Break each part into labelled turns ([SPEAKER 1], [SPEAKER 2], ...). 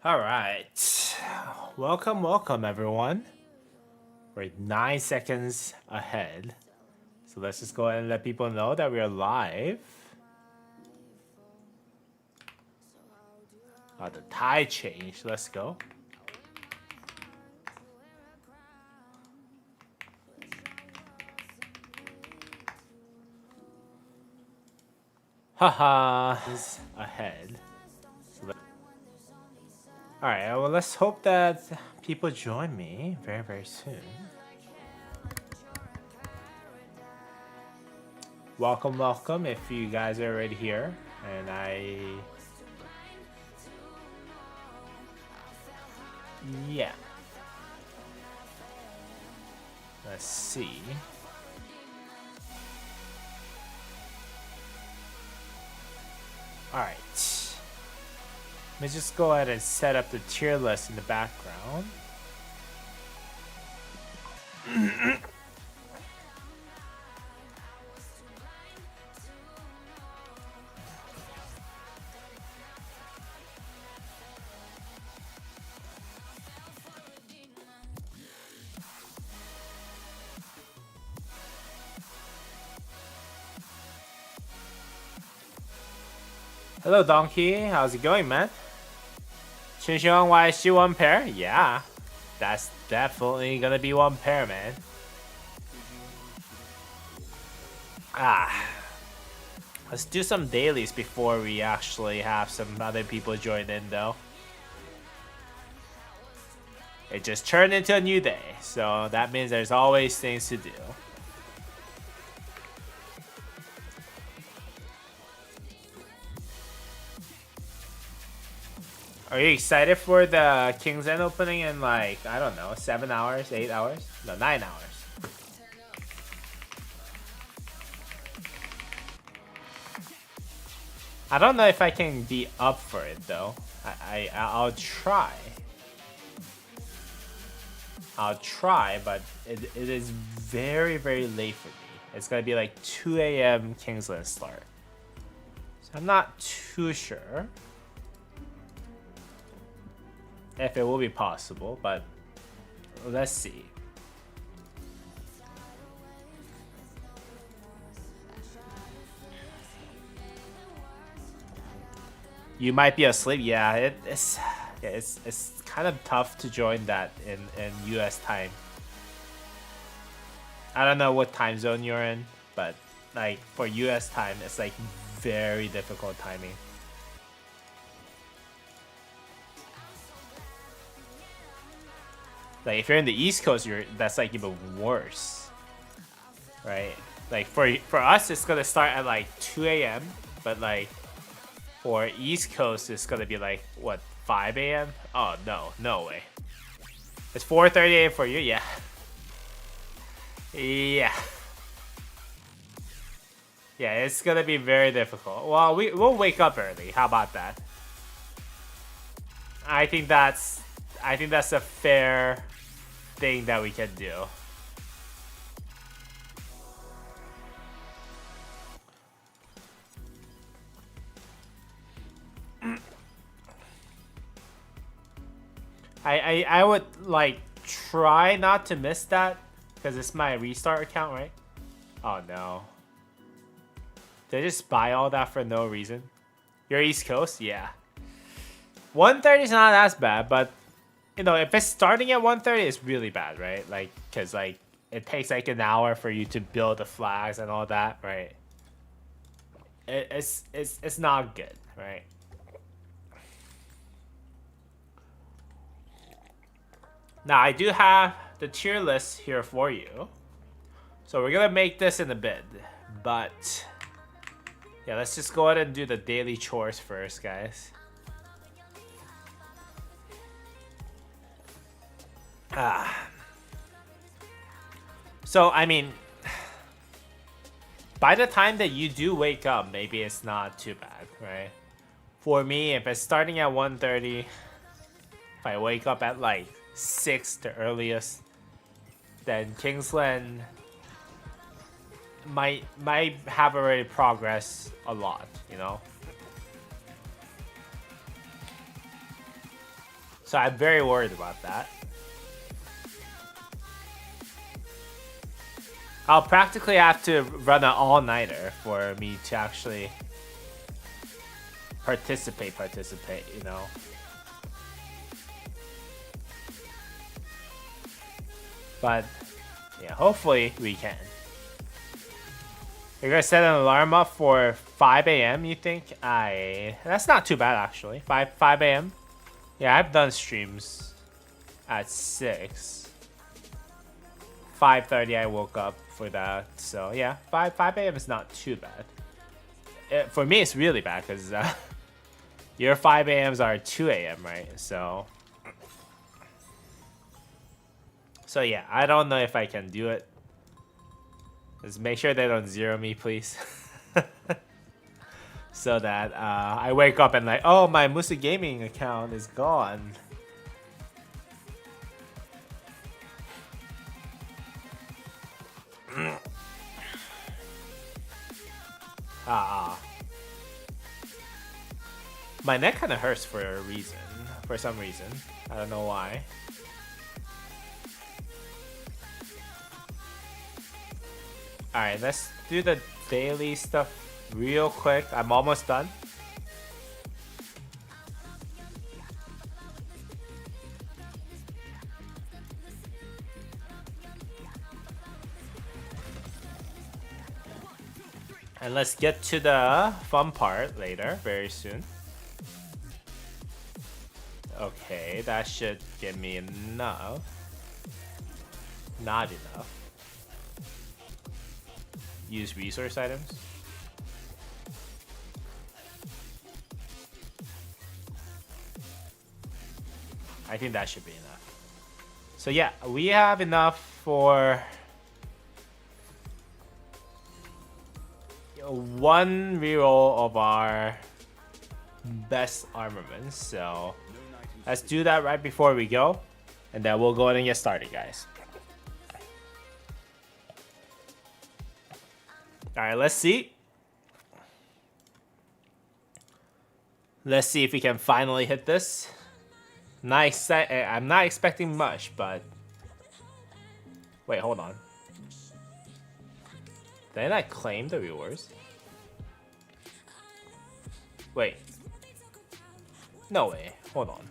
[SPEAKER 1] All right. Welcome everyone. We're 9 seconds ahead. So let's just go ahead and let people know that we are live. The tide changed. Let's go. Haha. Ahead. All right. Well, let's hope that people join me very soon. Welcome. If you guys are already here, and yeah. Let's see. All right. Let me just go ahead and set up the tier list in the background. Hello, Donkey. How's it going, man? Chinchon, why is she one pair? Yeah, that's definitely gonna be one pair, man. Let's do some dailies before we actually have some other people join in, though. It just turned into a new day, so that means there's always things to do. Are you excited for the King's End opening in like, I don't know, 7 hours, 8 hours? No, 9 hours. I don't know if I can be up for it though. I'll try. I'll try, but it is very late for me. It's gonna be like 2 a.m. Kingsland start. So I'm not too sure if it will be possible, but let's see. You might be asleep. Yeah, it's kind of tough to join that in US time. I don't know what time zone you're in, but like for US time, it's like very difficult timing. Like if you're in the East Coast, that's like even worse, right? Like for us, it's gonna start at like 2 a.m. But like for East Coast, it's gonna be like what 5 a.m. Oh no way. It's 4:30 a.m. for you, yeah. Yeah. Yeah, it's gonna be very difficult. Well, we'll wake up early. How about that? I think that's a fair thing that we can do. I would like try not to miss that because it's my restart account, right? Oh no. Did I just buy all that for no reason? You're East Coast? Yeah. 1:30 is not as bad, but you know, if it's starting at 1:30, it's really bad, right? Like, cause like it takes like an hour for you to build the flags and all that, right? It's not good, right? Now I do have the tier list here for you, so we're gonna make this in a bit, but yeah, let's just go ahead and do the daily chores first, guys. So, I mean, by the time that you do wake up, maybe it's not too bad, right? For me, if it's starting at 1:30, if I wake up at like 6 the earliest, then Kingsland might have already progressed a lot, you know? So I'm very worried about that. I'll practically have to run an all-nighter for me to actually participate, you know. But yeah, hopefully we can. You're gonna set an alarm up for 5 a.m. you think? That's not too bad actually. 5 a.m. Yeah, I've done streams at 6. 5:30 I woke up for that. So yeah, 5 a.m. is not too bad. For me it's really bad because your 5 a.m.s are 2 a.m. right? So yeah, I don't know if I can do it. Just make sure they don't zero me, please. So that I wake up and like, oh, my Musa Gaming account is gone. My neck kind of hurts for a reason. For some reason. I don't know why. Alright, let's do the daily stuff real quick. I'm almost done. And let's get to the fun part later, very soon. Okay, that should give me enough. Not enough. Use resource items. I think that should be enough. So yeah, we have enough for one reroll of our best armaments. So let's do that right before we go, and then we'll go ahead and get started, guys. Alright, let's see. Let's see if we can finally hit this. Nice. I'm not expecting much, but... Wait, hold on. Did I claim the rewards? Wait. No way. Hold on.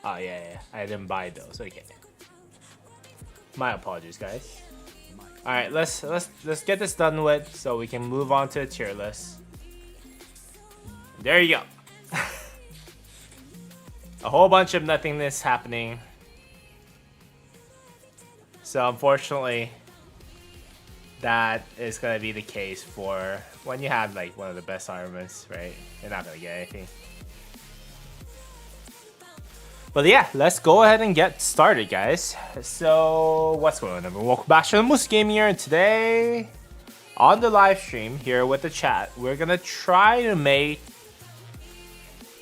[SPEAKER 1] Oh, yeah. I didn't buy those. Okay. My apologies, guys. Alright, let's get this done with so we can move on to the tier list. There you go. A whole bunch of nothingness happening. So unfortunately, that is gonna be the case for when you have like one of the best armaments, right? You're not gonna get anything. But yeah, let's go ahead and get started, guys. So, what's going on, everyone? Welcome back to the Musa Gaming here, and today, on the live stream here with the chat, we're gonna try to make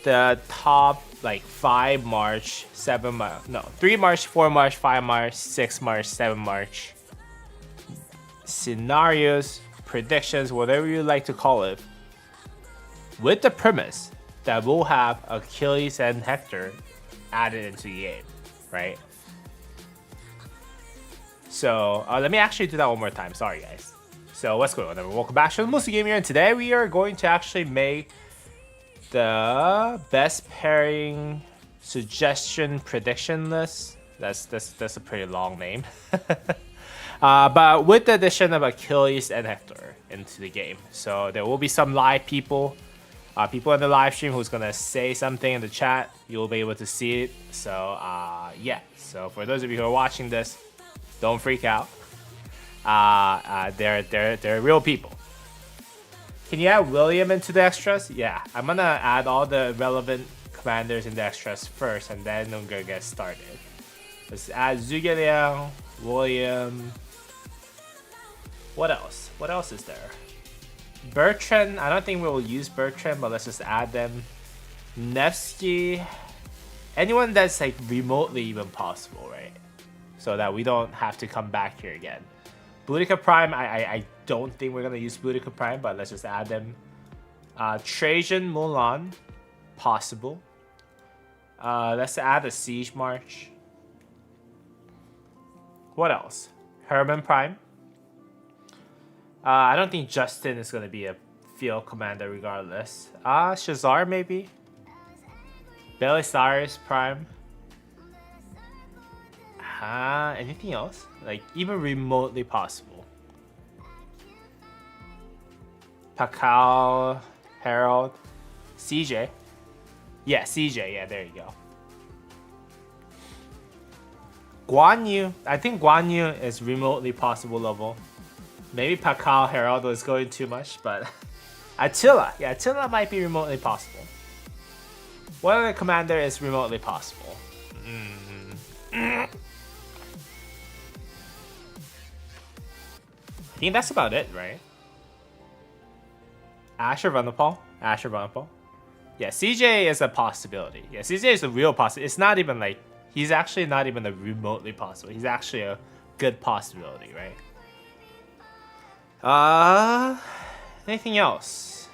[SPEAKER 1] the top, like, 5 March, 7 March, no, 3 March, 4 March, 5 March, 6 March, 7 March scenarios, predictions, whatever you like to call it, with the premise that we'll have Achilles and Hector added into the game, right? So let me actually do that one more time. Sorry, guys. So what's going on, everyone? Welcome back to the Musa Gaming here, and today we are going to actually make the best pairing suggestion prediction list. That's a pretty long name. But with the addition of Achilles and Hector into the game, so there will be some live people. People in the live stream who's gonna say something in the chat, you'll be able to see it. So yeah, so for those of you who are watching this, don't freak out. They're real people. Can you add William into the extras? Yeah, I'm gonna add all the relevant commanders in the extras first, and then I'm gonna get started. Let's add Zhuge Liang, William. What else? What else is there? Bertrand, I don't think we will use Bertrand, but let's just add them. Nevsky, anyone that's like remotely even possible, right? So that we don't have to come back here again. Boudica Prime, I don't think we're gonna use Boudica Prime, but let's just add them. Trajan, Mulan, possible. Let's add a siege march. What else? Herman Prime. I don't think Justin is gonna be a field commander regardless. Shazar maybe. Belisarius Prime. Anything else? Like even remotely possible. Pakal, Herald, CJ. Yeah, CJ. Yeah, there you go. Guan Yu. I think Guan Yu is remotely possible level. Maybe Pakal Herald was going too much, but Attila. Yeah, Attila might be remotely possible. What other commander is remotely possible? I think that's about it, right? Asher Vanderpool. Yeah, CJ is a possibility. Yeah, CJ is a real possibility. It's not even like, he's actually not even a remotely possible. He's actually a good possibility, right? Anything else?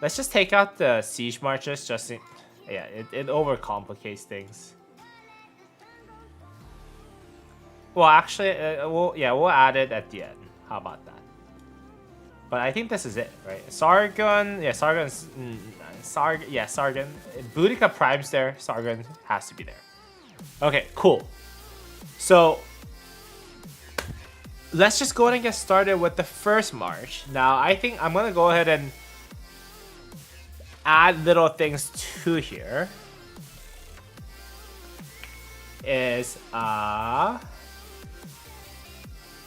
[SPEAKER 1] Let's just take out the siege marches just in, yeah, it overcomplicates things. Well, actually, we'll add it at the end. How about that? But I think this is it, right? Sargon, yeah, Sargon's, Sargon. Boudica Prime's there. Sargon has to be there. Okay, cool. So let's just go ahead and get started with the first march. Now, I think I'm gonna go ahead and add little things to here. Is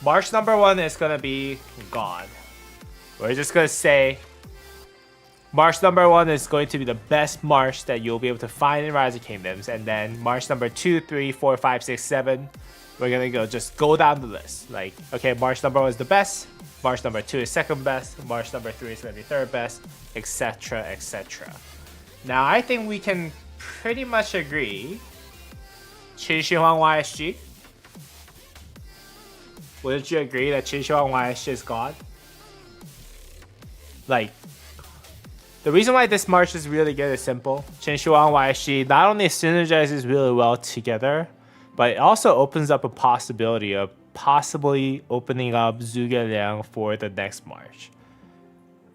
[SPEAKER 1] march number 1 is gonna be gone. We're just gonna say march number 1 is going to be the best march that you'll be able to find in Rise of Kingdoms, and then march number 2, 3, 4, 5, 6, 7. We're gonna just go down the list. Like, okay, march number 1 is the best. March number 2 is second best. March number 3 is gonna be third best, etc., etc. Now, I think we can pretty much agree. Qin Shi Huang YSG. Wouldn't you agree that Qin Shi Huang YSG is God? Like, the reason why this march is really good is simple. Qin Shi Huang YSG not only synergizes really well together, but it also opens up a possibility of possibly opening up Zhuge Liang for the next march.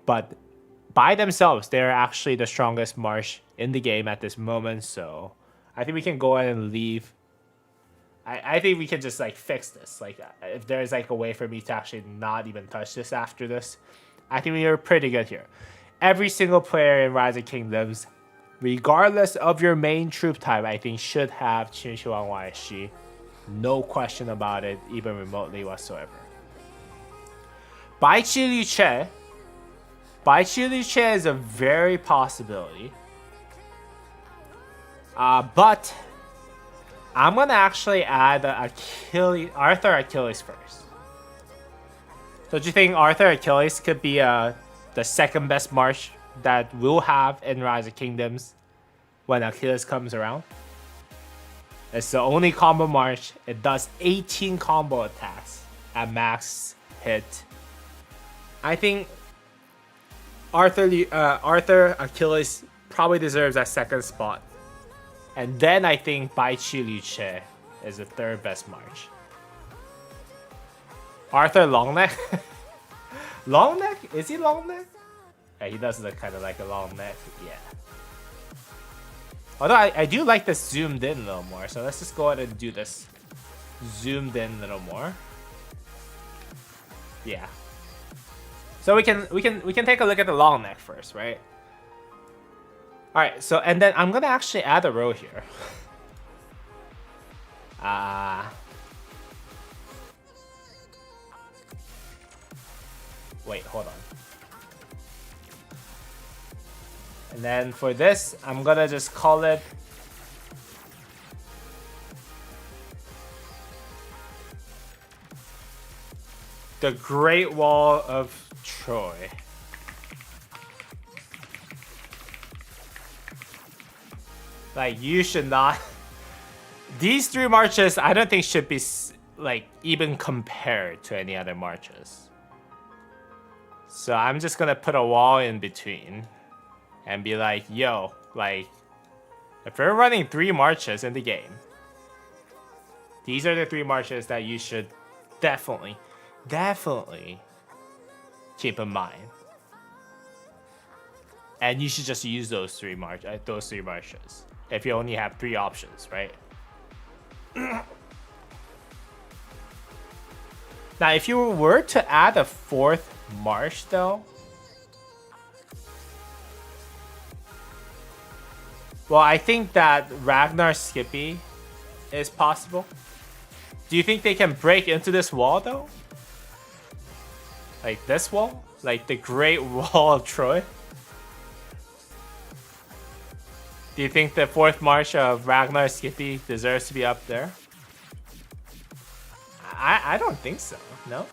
[SPEAKER 1] But by themselves, they're actually the strongest march in the game at this moment, so I think we can go ahead and leave. I think we can just like fix this. Like, if there's like a way for me to actually not even touch this after this, I think we are pretty good here. Every single player in Rise of Kingdoms, regardless of your main troop type, I think should have Qin Shi Huang YSG. No question about it, even remotely whatsoever. Bai Qi Liu Che. Bai Qi Liu Che is a very possibility. But I'm gonna actually add Arthur Achilles first. So do you think Arthur Achilles could be the second best march that we'll have in Rise of Kingdoms when Achilles comes around? It's the only combo march. It does 18 combo attacks at max hit. I think Arthur Achilles probably deserves that second spot. And then I think Bai Qi Liu Che is the third best march. Arthur Longneck? Longneck? Is he Longneck? Yeah, he does look kind of like a long neck. Yeah. Although I do like this zoomed in a little more, so let's just go ahead and do this zoomed in a little more. Yeah. So we can take a look at the long neck first, right? All right. So and then I'm gonna actually add a row here. Wait, hold on. And then for this, I'm gonna just call it the Great Wall of Troy. Like, you should not. These three marches, I don't think should be like even compared to any other marches. So I'm just gonna put a wall in between and be like, yo, like, If you're running 3 marches in the game, these are the 3 marches that you should definitely keep in mind. And you should just use those 3 marches if you only have 3 options, right? Now, if you were to add a 4th march, though, well, I think that Ragnar Skippy is possible. Do you think they can break into this wall, though? Like this wall? Like the Great Wall of Troy? Do you think the 4th march of Ragnar Skippy deserves to be up there? I don't think so, no?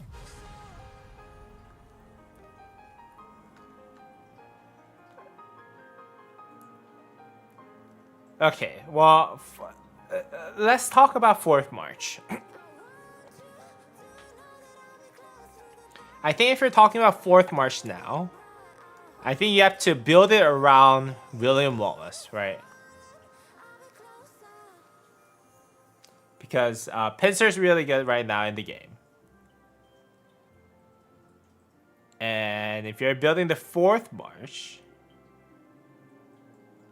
[SPEAKER 1] Okay, well, let's talk about 4th march. I think if you're talking about 4th march now, I think you have to build it around William Wallace, right? Because Pincer's really good right now in the game. And if you're building the 4th march,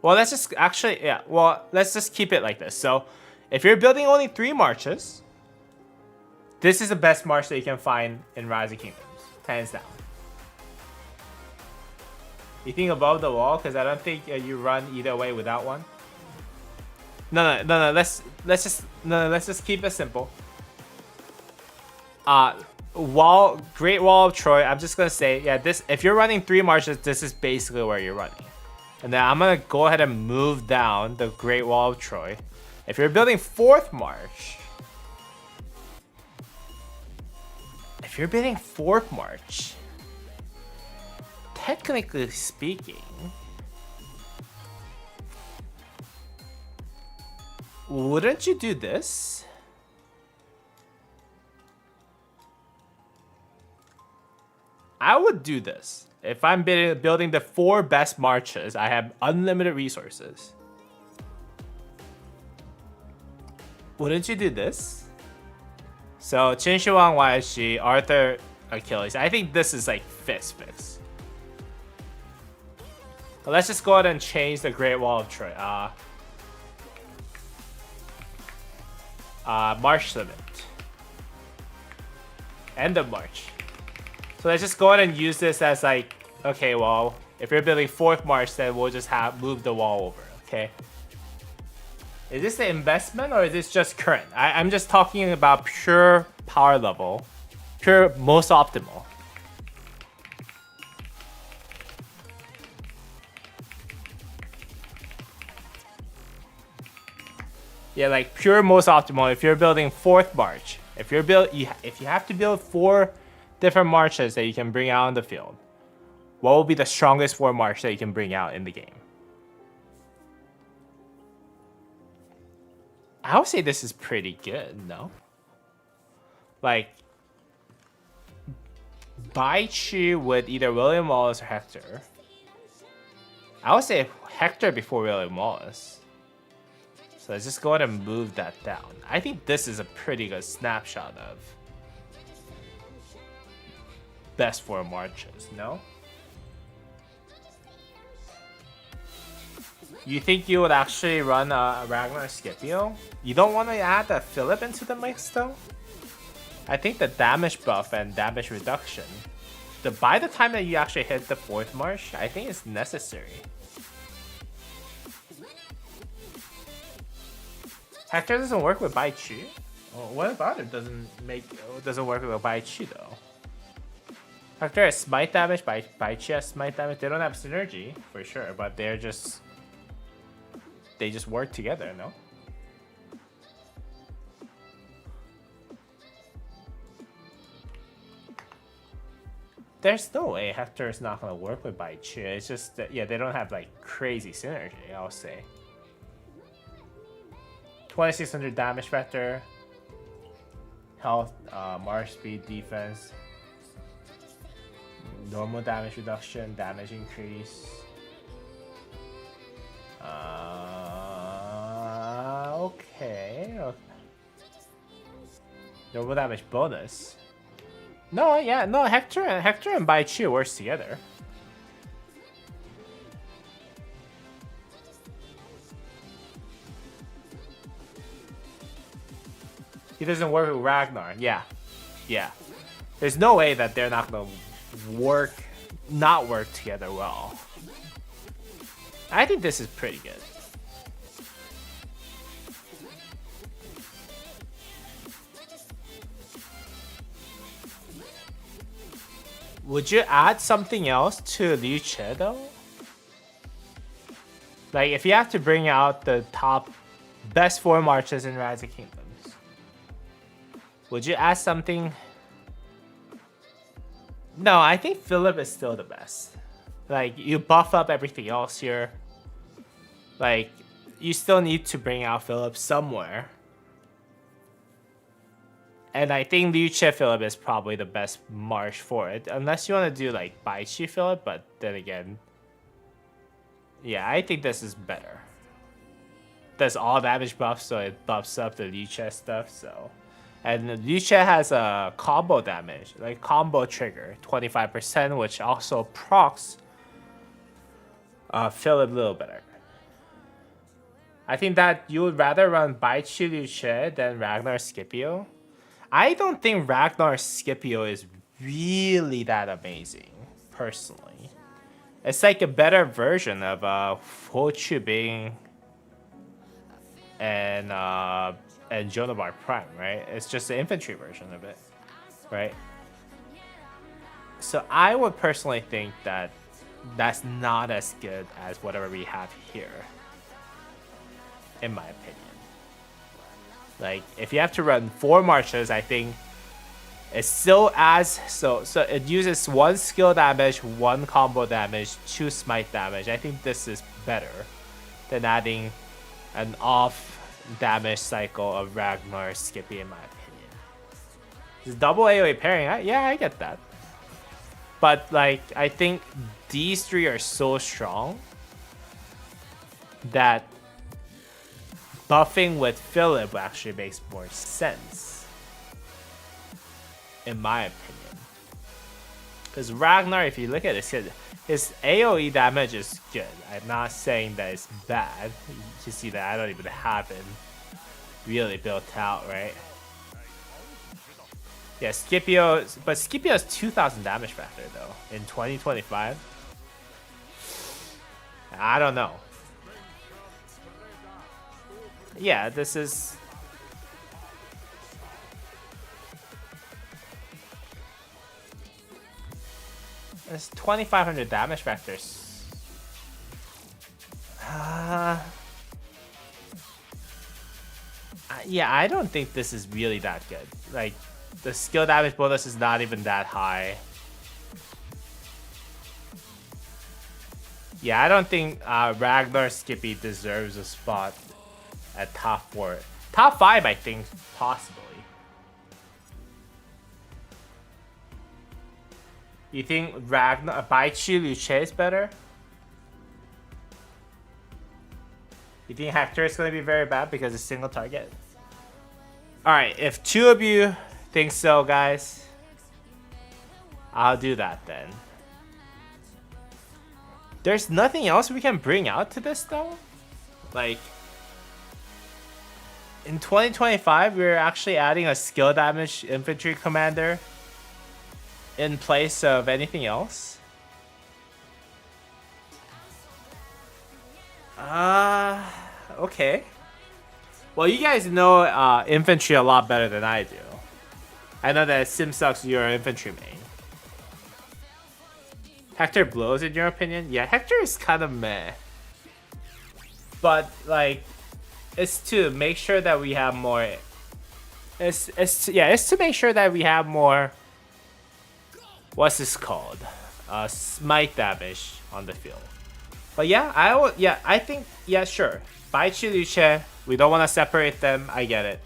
[SPEAKER 1] well, let's just actually, yeah, well, let's just keep it like this. So if you're building only 3 marches, this is the best march that you can find in Rise of Kingdoms, hands down. You think above the wall? Because I don't think you run either way without one. No. Let's just keep it simple. Great Wall of Troy. I'm just gonna say, yeah, this. If you're running 3 marches, this is basically where you're running. And then I'm gonna go ahead and move down the Great Wall of Troy. If you're building 4th march, technically speaking, wouldn't you do this? I would do this. If I'm building the 4 best marches, I have unlimited resources. Wouldn't you do this? So, Qin Shi Huang YSG, Arthur, Achilles. I think this is like fix. But let's just go ahead and change the Great Wall of Troy. March limit. End of March. So let's just go ahead and use this as like, okay, well, if you're building 4th march, then we'll just move the wall over, okay? Is this an investment or is this just current? I'm just talking about pure power level, pure most optimal. Yeah, like pure most optimal. If you're building 4th march, if you have to build 4 different marches that you can bring out on the field, what will be the strongest 4 march that you can bring out in the game? I would say this is pretty good, no? Like, Bai Chi with either William Wallace or Hector. I would say Hector before William Wallace. So let's just go ahead and move that down. I think this is a pretty good snapshot of best 4 marches, no? You think you would actually run a Ragnar Scipio? You don't want to add a Philip into the mix though? I think the damage buff and damage reduction, by the time that you actually hit the 4th march, I think it's necessary. Hector doesn't work with Bai Chi. Well, what about it doesn't work with Bai Chi though? Hector has smite damage, Bai Chi has smite damage. They don't have synergy for sure, but they just work together, no? There's no way Hector is not gonna work with Bai Chi. It's just that, yeah, they don't have like crazy synergy, I'll say. 2600 damage vector, health, march speed, defense, normal damage reduction, damage increase. Okay. Normal damage bonus. No, yeah, no. Hector and Baichu works together. He doesn't work with Ragnar. Yeah, yeah. There's no way that they're not gonna not work together well. I think this is pretty good. Would you add something else to Liu Che though? Like if you have to bring out the top best 4 marches in Rise of Kingdoms, would you add something? No, I think Philip is still the best. Like you buff up everything else here. Like you still need to bring out Philip somewhere. And I think Liu Che Philip is probably the best march for it. Unless you want to do like Baichi Philip, but then again. Yeah, I think this is better. Does all damage buff, so it buffs up the Liu Che stuff, so. And Liu Che has a combo damage, like combo trigger, 25%, which also procs Philip a little better. I think that you would rather run Baichi Liu Che than Ragnar Scipio. I don't think Ragnar Scipio is really that amazing, personally. It's like a better version of Ho Chu Bing and Jonabar Prime, right? It's just the infantry version of it, right? So I would personally think that that's not as good as whatever we have here, in my opinion. Like, if you have to run 4 marches, I think it still adds, so it uses 1 skill damage, 1 combo damage, 2 smite damage. I think this is better than adding an off damage cycle of Ragnar Skippy, in my opinion. It's double AoE pairing, yeah, I get that. But, like, I think these 3 are so strong that buffing with Philip actually makes more sense, in my opinion. Because Ragnar, if you look at his AoE damage is good. I'm not saying that it's bad. You can see that I don't even have him really built out, right? Yeah, Scipio, but Scipio has 2,000 damage factor though in 2025. I don't know. Yeah, this is. It's 2,500 damage factors. Yeah, I don't think this is really that good. Like, the skill damage bonus is not even that high. Yeah, I don't think Ragnar Skippy deserves a spot at top 4. Top 5, I think, possibly. You think Ragnar Baichi Liu Che is better? You think Hector is going to be very bad because it's single target? Alright, if 2 of you think so, guys, I'll do that then. There's nothing else we can bring out to this though? Like, in 2025, we're actually adding a skill damage infantry commander in place of anything else? Okay. Well, you guys know infantry a lot better than I do. I know that Simsucks, you're an infantry main. Hector blows in your opinion? Yeah, Hector is kind of meh. But, like, it's to make sure that we have more... It's to make sure that we have more... What's this called? Smite damage on the field. But yeah, I think, yeah, sure. Baichi Liu Che, we don't want to separate them, I get it.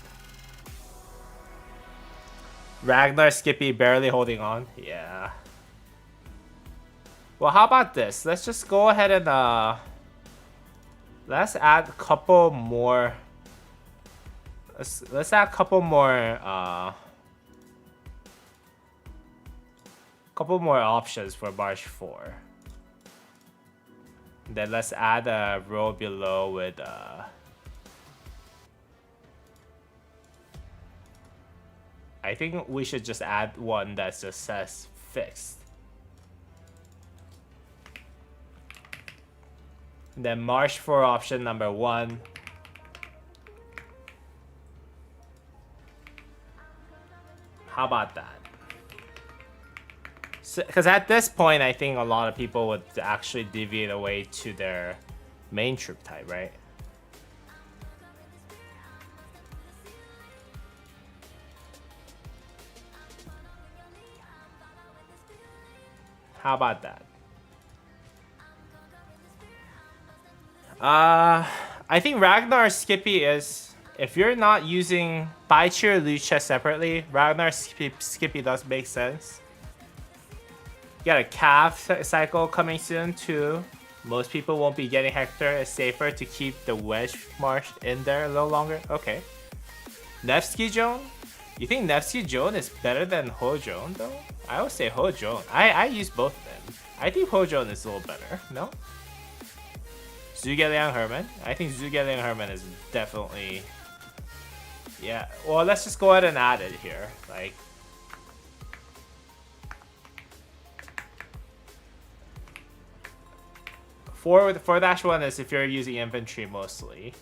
[SPEAKER 1] Ragnar Skippy barely holding on, yeah. Well, how about this? Let's just go ahead and let's add a couple more Let's add a couple more options for March 4. Then let's add a row below with I think we should just add one that just says fixed. Then March 4 option number 1. How about that? Because at this point, I think a lot of people would actually deviate away to their main troop type, right? How about that? I think Ragnar Skippy is, if you're not using Baichi or Lucha separately, Ragnar Skippy does make sense. You got a calf cycle coming soon too. Most people won't be getting Hector. It's safer to keep the Wedge March in there a little longer. Okay. Nevsky Joan? You think Nevsky Joan is better than Ho Joan though? I would say Ho Joan. I use both of them. I think Ho Joan is a little better. No? Zhuge Liang Herman? I think Zhuge Liang Herman is definitely... Yeah. Well, let's just go ahead and add it here. Like... 4-1 is if you're using infantry mostly.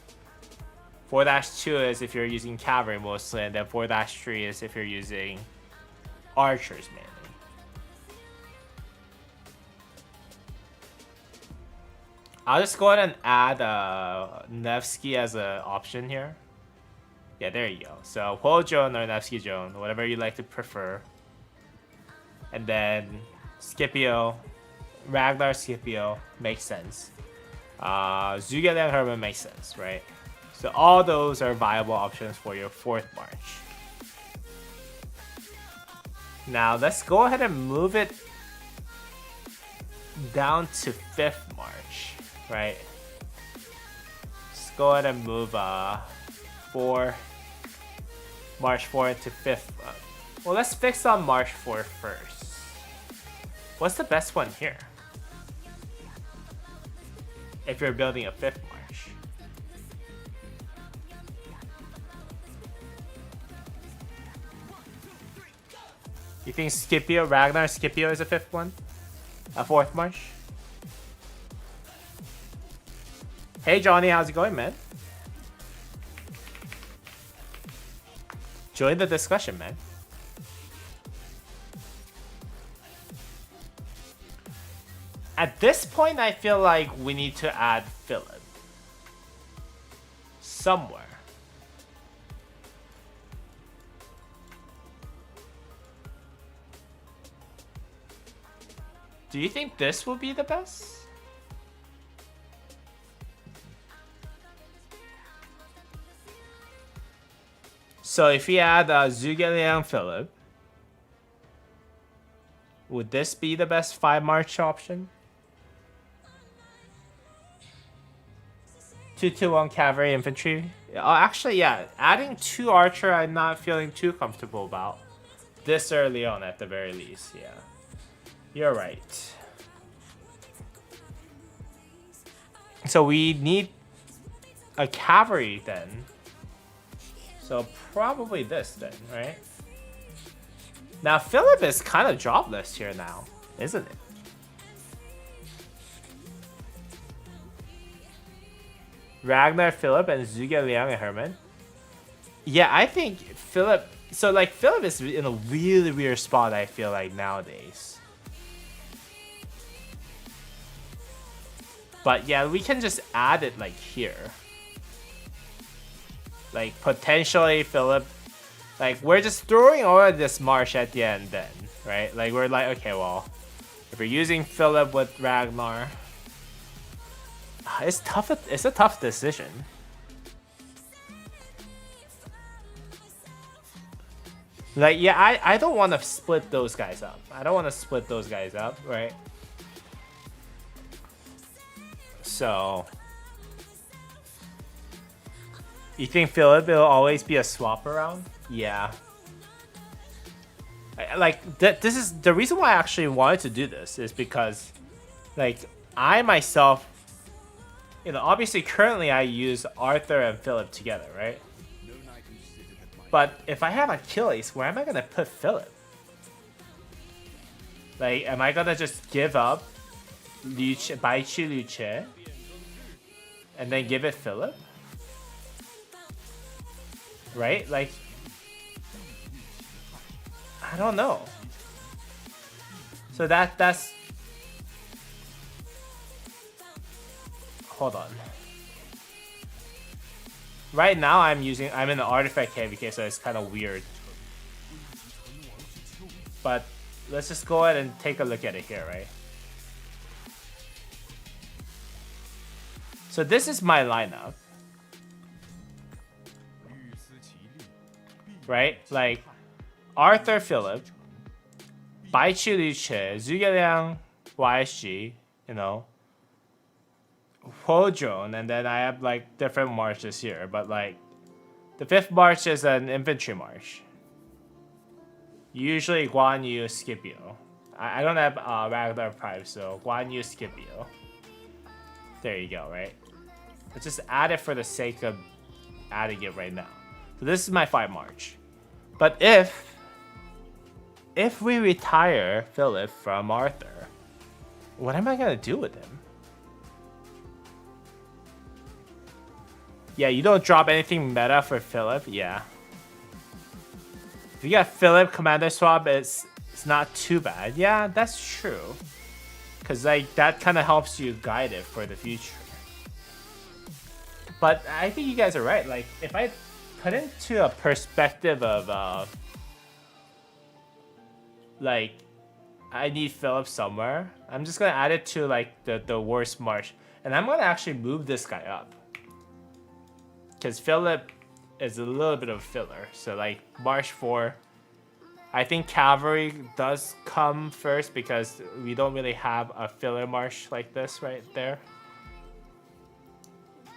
[SPEAKER 1] 4-2 is if you're using cavalry mostly, and then 4-3 is if you're using archers mainly. I'll just go ahead and add Nevsky as an option here. Yeah, there you go. So Ho Joan or Nevsky Joan, whatever you like to prefer. And then Scipio. Ragnar Scipio makes sense. Zhuge Liang Herman makes sense, right? So all those are viable options for your 4th March. Now let's go ahead and move it down to 5th March, right? Let's go ahead and move March 4 to 5th. Well, let's fix on March 4 first. What's the best one here? If you're building a 5th March. You think Scipio, Ragnar Scipio is a 5th one? A 4th March? Hey Johnny, how's it going, man? Join the discussion, man. At this point, I feel like we need to add Philip. Somewhere. Do you think this will be the best? So if we add Zhuge Liang Philip, would this be the best 5 March option? 2-1 cavalry infantry. Actually, yeah, adding 2 archer, I'm not feeling too comfortable about this early on at the very least. Yeah, you're right. So we need a cavalry then. So probably this then, right? Now Philip is kind of jobless here now, isn't it? Ragnar, Philip, and Zhuge Liang and Herman. Yeah, I think Philip... So, like, Philip is in a really weird spot, I feel like, nowadays. But, yeah, we can just add it, like, here. Like, potentially Philip... Like, we're just throwing all of this march at the end then, right? Like, we're like, okay, well, if we're using Philip with Ragnar... It's tough. It's a tough decision. Like, yeah, I don't want to split those guys up. I don't want to split those guys up, right? So You think Philip will always be a swap around? Yeah. Like, this is the reason why I actually wanted to do this is because, like, I myself, you know, obviously currently I use Arthur and Philip together, right? But if I have Achilles, where am I gonna put Philip? Like, am I gonna just give up Baichi Luce and then give it Philip? Right? Like, I don't know. So that's hold on. Right now I'm in the artifact KVK, so it's kind of weird. But let's just go ahead and take a look at it here, right? So this is my lineup. Right? Like Arthur Philip, Baichi Luce, Zhuge Liang, YSG, you know, Huozhong, and then I have like different marches here, but like the 5th march is an infantry march. Usually Guan Yu, Scipio. I don't have Ragnar Prime, so Guan Yu, Scipio. There you go, right? Let's just add it for the sake of adding it right now. So this is my 5 march. But if we retire Philip from Arthur, what am I gonna do with him? Yeah, you don't drop anything meta for Philip. Yeah. If you got Philip commander swap, it's not too bad. Yeah, that's true. Cause like that kind of helps you guide it for the future. But I think you guys are right. Like if I put into a perspective of like I need Philip somewhere, I'm just gonna add it to like the worst march, and I'm gonna actually move this guy up. Because Philip is a little bit of a filler. So like March 4, I think Cavalry does come first because we don't really have a filler march like this right there.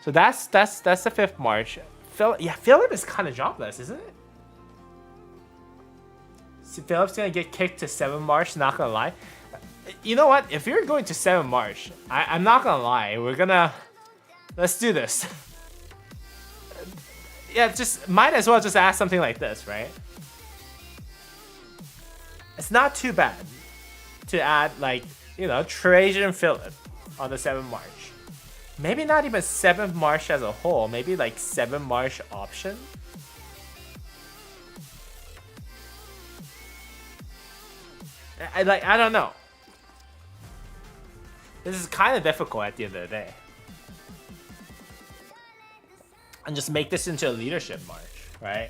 [SPEAKER 1] So that's the 5th march. Philip is kind of jobless, isn't it? So Philip's gonna get kicked to 7 march, not gonna lie. You know what? If you're going to 7 march, I'm not gonna lie. Let's do this. Yeah, just might as well just ask something like this, right? It's not too bad to add like, you know, Trajan Philip on the 7th march. Maybe not even 7th march as a whole, maybe like 7 march option. I don't know. This is kind of difficult at the end of the day. And just make this into a leadership march, right?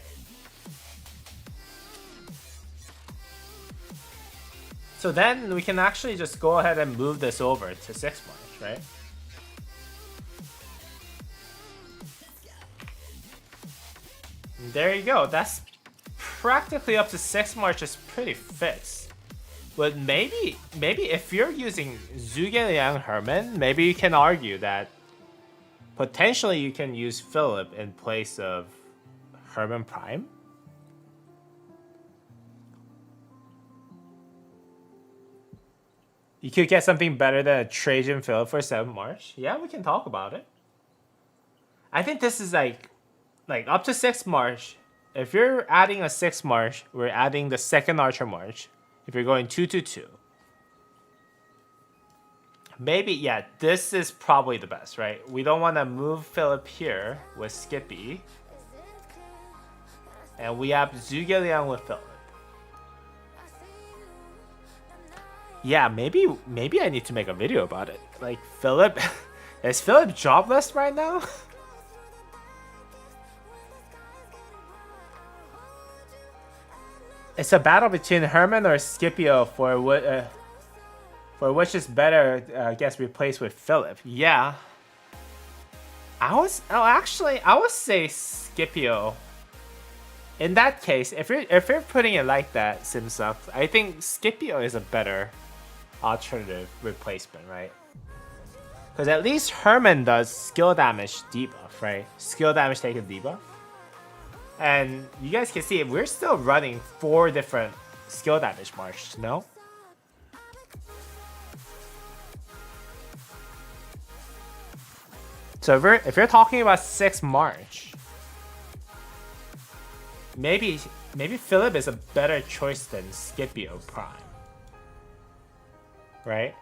[SPEAKER 1] So then we can actually just go ahead and move this over to 6 march, right? And there you go. That's practically up to 6 march is pretty fixed. But maybe if you're using Zhuge Liang Herman, maybe you can argue that potentially you can use Philip in place of Herman Prime. You could get something better than a Trajan Philip for 7 march. Yeah, we can talk about it. I think this is like up to 6 march. If you're adding a 6 march, we're adding the 2nd Archer march. If you're going 2-2-2. Maybe, yeah, this is probably the best, right? We don't want to move Philip here with Skippy. And we have Zhuge Liang with Philip. Yeah, maybe I need to make a video about it. Like, Philip... is Philip jobless right now? It's a battle between Herman or Scipio for which is better gets replaced with Philip. Yeah. I would say Scipio. In that case, if you're putting it like that, Simsuck, I think Scipio is a better alternative replacement, right? Because at least Herman does skill damage debuff, right? Skill damage taken debuff. And you guys can see we're still running 4 different skill damage marches, no? So if you're talking about 6 March, maybe Philip is a better choice than Scipio Prime. Right?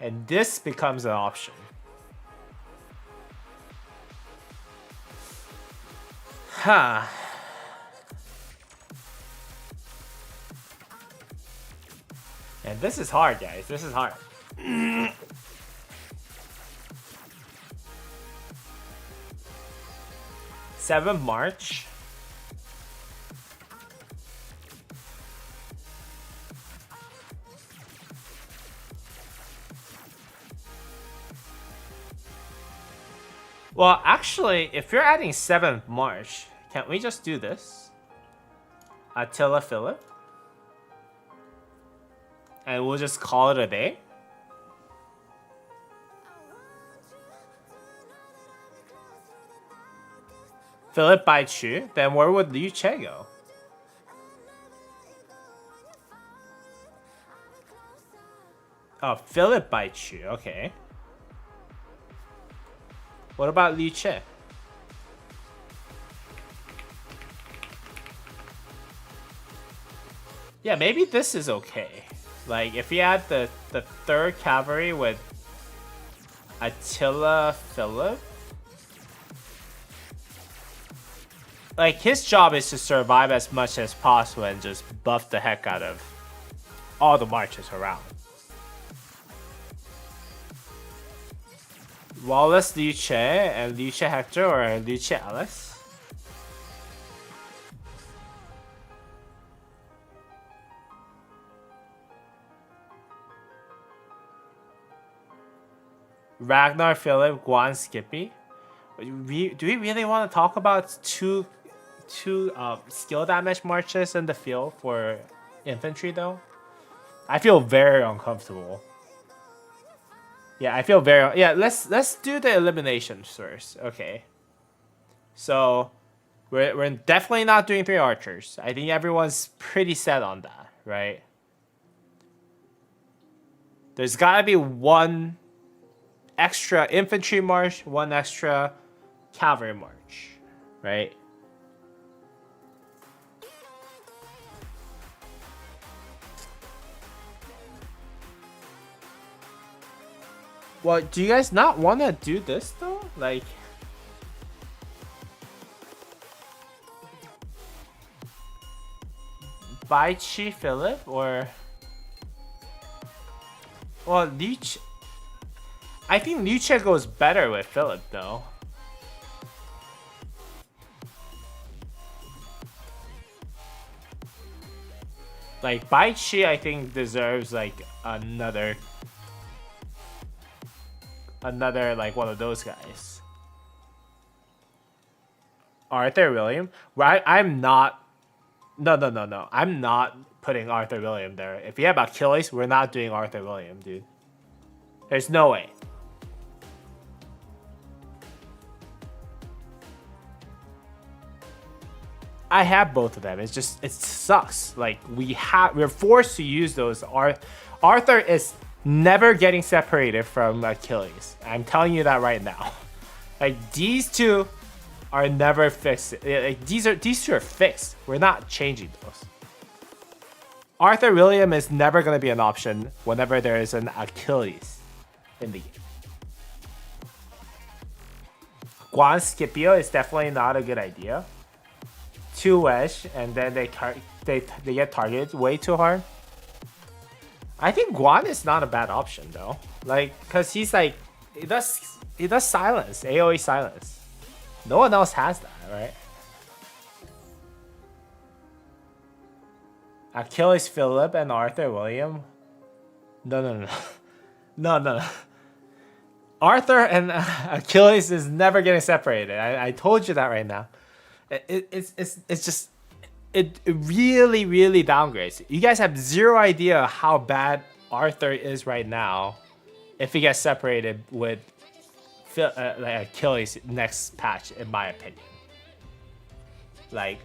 [SPEAKER 1] And this becomes an option. Huh. And this is hard, guys. This is hard. 7th March. Well, actually, if you're adding 7th March, can't we just do this? Attila Philip? And we'll just call it a day? Philip by Chu? Then where would Liu Che go? Oh, Philip by Chu, okay. What about Liu Che? Yeah, maybe this is okay. Like, if we add the 3rd Cavalry with Attila Philip. Like, his job is to survive as much as possible and just buff the heck out of all the marches around. Wallace Liu Che and Liu Che Hector or Liu Che Alice? Ragnar Philip, Guan Skippy? Do we really want to talk about two skill damage marches in the field for infantry though? I feel very uncomfortable. Yeah, I feel very... Yeah, let's do the eliminations first. Okay. So, we're definitely not doing 3 archers. I think everyone's pretty set on that, right? There's gotta be 1 extra infantry march, 1 extra cavalry march, right? Well, do you guys not want to do this though? Like, by Chi Philip or well, Liu Che. I think Liu Che goes better with Philip though. Like, Bai Chi, I think deserves like another like one of those guys. Arthur William? Right? I'm not. No. I'm not putting Arthur William there. If you have Achilles, we're not doing Arthur William, dude. There's no way. I have both of them. It's just, it sucks. Like, we're forced to use those. Arthur is never getting separated from Achilles. I'm telling you that right now. Like, these two are never fixed. Like, these two are fixed. We're not changing those. Arthur William is never going to be an option whenever there is an Achilles in the game. Guan Scipio is definitely not a good idea. 2 wedge and then they get targeted way too hard. I think Guan is not a bad option though. Like, cause he's like, he does silence, AoE silence. No one else has that, right? Achilles Philip and Arthur William. No. Arthur and Achilles is never getting separated. I told you that right now. It's just it really downgrades. You guys have zero idea how bad Arthur is right now if he gets separated with like Achilles next patch, in my opinion. Like,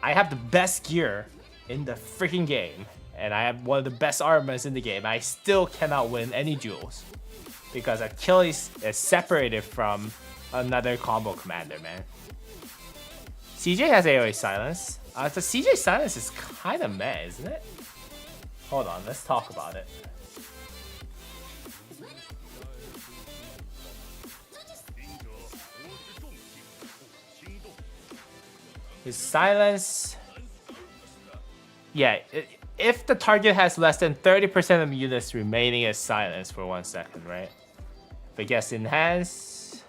[SPEAKER 1] I have the best gear in the freaking game, and I have one of the best armors in the game. I still cannot win any duels because Achilles is separated from another combo commander, man. CJ has AoE silence. The CJ silence is kind of meh, isn't it? Hold on, let's talk about it. His silence... Yeah, if the target has less than 30% of units remaining as silence for 1 second, right? If it gets enhanced...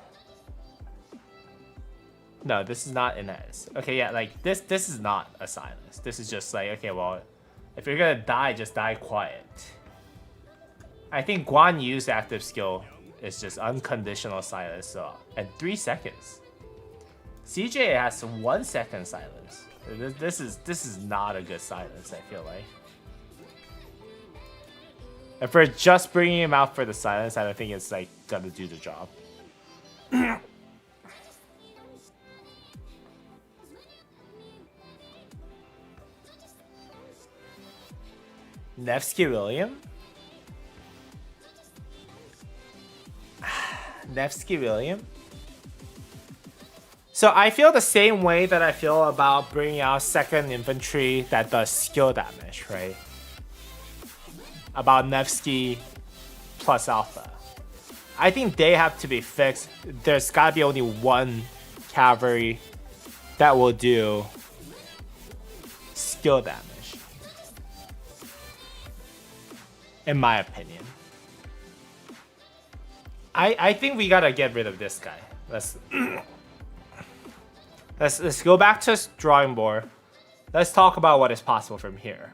[SPEAKER 1] No, this is not enhanced. Okay, yeah, like, this is not a silence. This is just like, okay, well, if you're gonna die, just die quiet. I think Guan Yu's active skill is just unconditional silence, so at 3 seconds. CJ has 1 second silence. This is not a good silence, I feel like. If we're just bringing him out for the silence, I don't think it's like gonna do the job. Nevsky William? Nevsky William? So I feel the same way that I feel about bringing out second infantry that does skill damage, right? About Nevsky plus Alpha. I think they have to be fixed. There's gotta be only one cavalry that will do skill damage. In my opinion. I think we gotta get rid of this guy. Let's go back to drawing board. Let's talk about what is possible from here.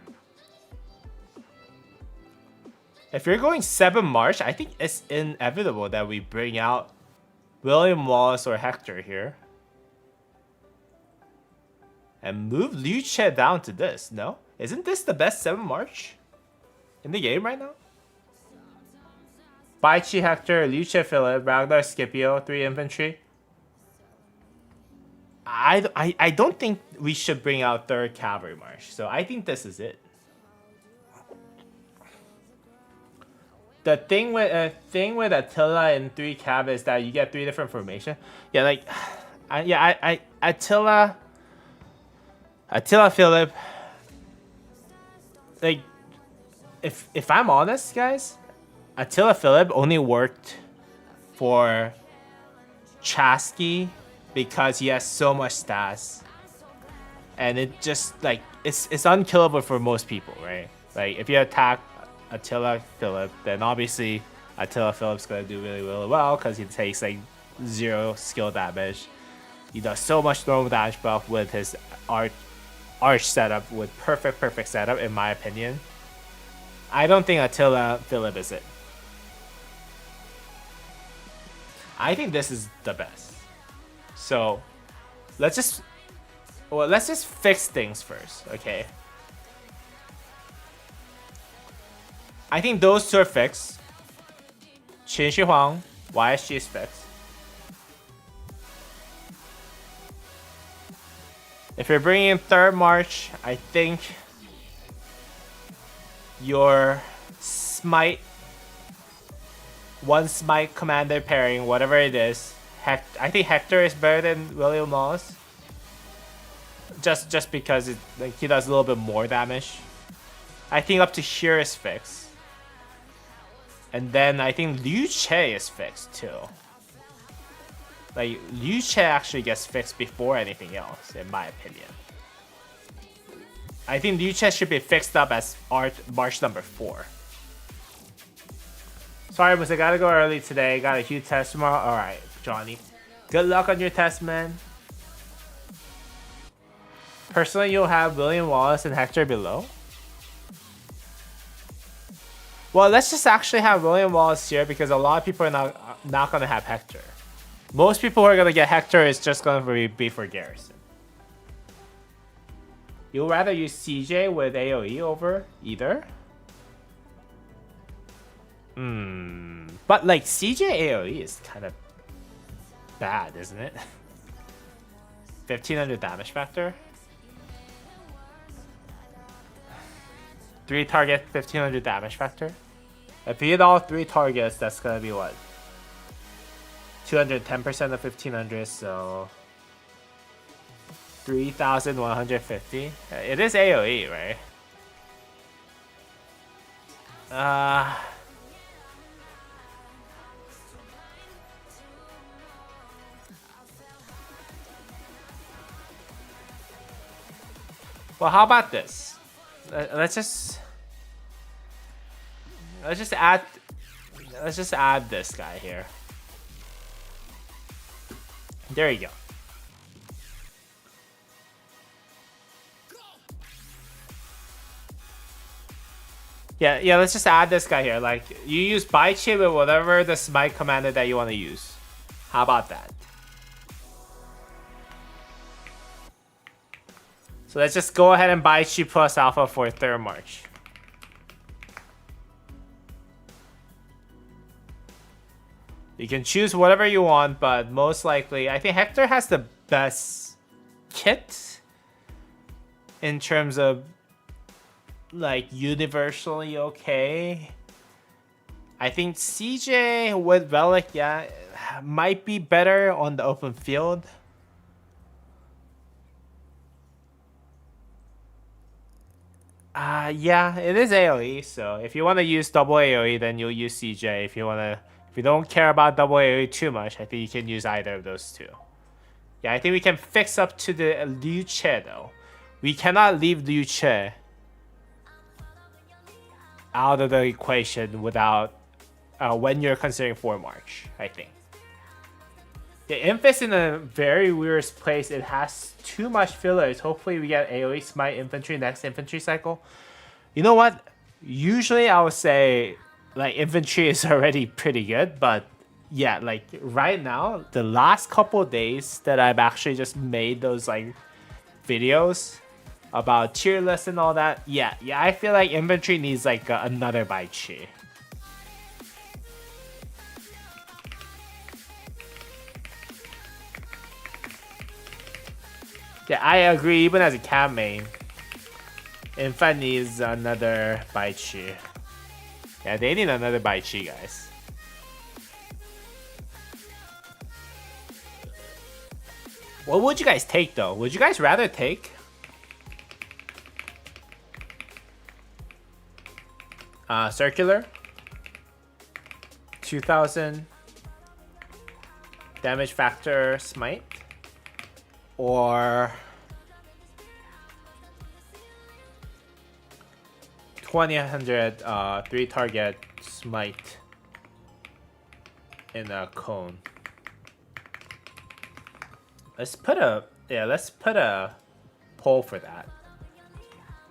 [SPEAKER 1] If you're going 7 March, I think it's inevitable that we bring out William Wallace or Hector here. And move Liu Che down to this, no? Isn't this the best 7 March in the game right now? Baichi Hector, Liu Che Philip, Ragnar Scipio, 3 infantry. I don't think we should bring out 3rd Cavalry March, so I think this is it. The thing with Attila and 3 Cav is that you get 3 different formation. Yeah, like, Attila Philip. Like, if I'm honest, guys, Attila Philip only worked for Chasky because he has so much stats, and it just like it's unkillable for most people, right? Like if you attack Attila Philip, then obviously Attila Philip's gonna do really well because he takes like 0 skill damage. He does so much normal damage buff with his arch setup, with perfect setup, in my opinion. I don't think Attila Philip is it. I think this is the best. So let's just fix things first, okay? I think those 2 are fixed. Qin Shi Huang, YSG is fixed. If you're bringing in 3rd March, I think your Smite, 1 Smite commander pairing, whatever it is, I think Hector is better than William Wallace. Just because he does a little bit more damage. I think up to here is fixed. And then I think Liu Che is fixed too. Like, Liu Che actually gets fixed before anything else, in my opinion. I think Liu Che should be fixed up as March number 4. Sorry, but I gotta go early today. Got a huge test tomorrow. Alright, Johnny. Good luck on your test, man. Personally, you'll have William Wallace and Hector below. Well, let's just actually have William Wallace here because a lot of people are not gonna have Hector. Most people who are gonna get Hector is just gonna be for Garrison. You'll rather use CJ with AoE over either? But like CJ AoE is kind of bad, isn't it? 1500 damage factor. 3 target, 1500 damage factor. If you hit all 3 targets, that's gonna be what? 210% of 1500, so 3150. It is AoE, right? Well, how about this? Let's just add this guy here. There you go. Yeah, let's just add this guy here. Like, you use Baichi with whatever the smite commander that you want to use. How about that? So let's just go ahead and Baichi plus alpha for 3rd March. You can choose whatever you want, but most likely, I think Hector has the best kit in terms of like universally okay. I think CJ with Relic, yeah, might be better on the open field. Yeah, it is AoE, so if you want to use double AoE, then you'll use CJ. If you don't care about double AoE too much, I think you can use either of those two. Yeah, I think we can fix up to the Liu Che though. We cannot leave Liu Che out of the equation without when you're considering 4 March, I think. The Imp is in a very weird place. It has too much fillers. Hopefully we get AoE Smite Infantry next infantry cycle. You know what? Usually I would say like infantry is already pretty good, but yeah, like right now, the last couple of days that I've actually just made those like videos about tier lists and all that, yeah, I feel like infantry needs like another Baichi. Yeah, I agree. Even as a cat main, Infant needs another Baichi. Yeah, they need another Baichi, guys. What would you guys take, though? Would you guys rather take circular 2000 damage factor smite, or 2000 3 target smite in a cone? Let's put a poll for that.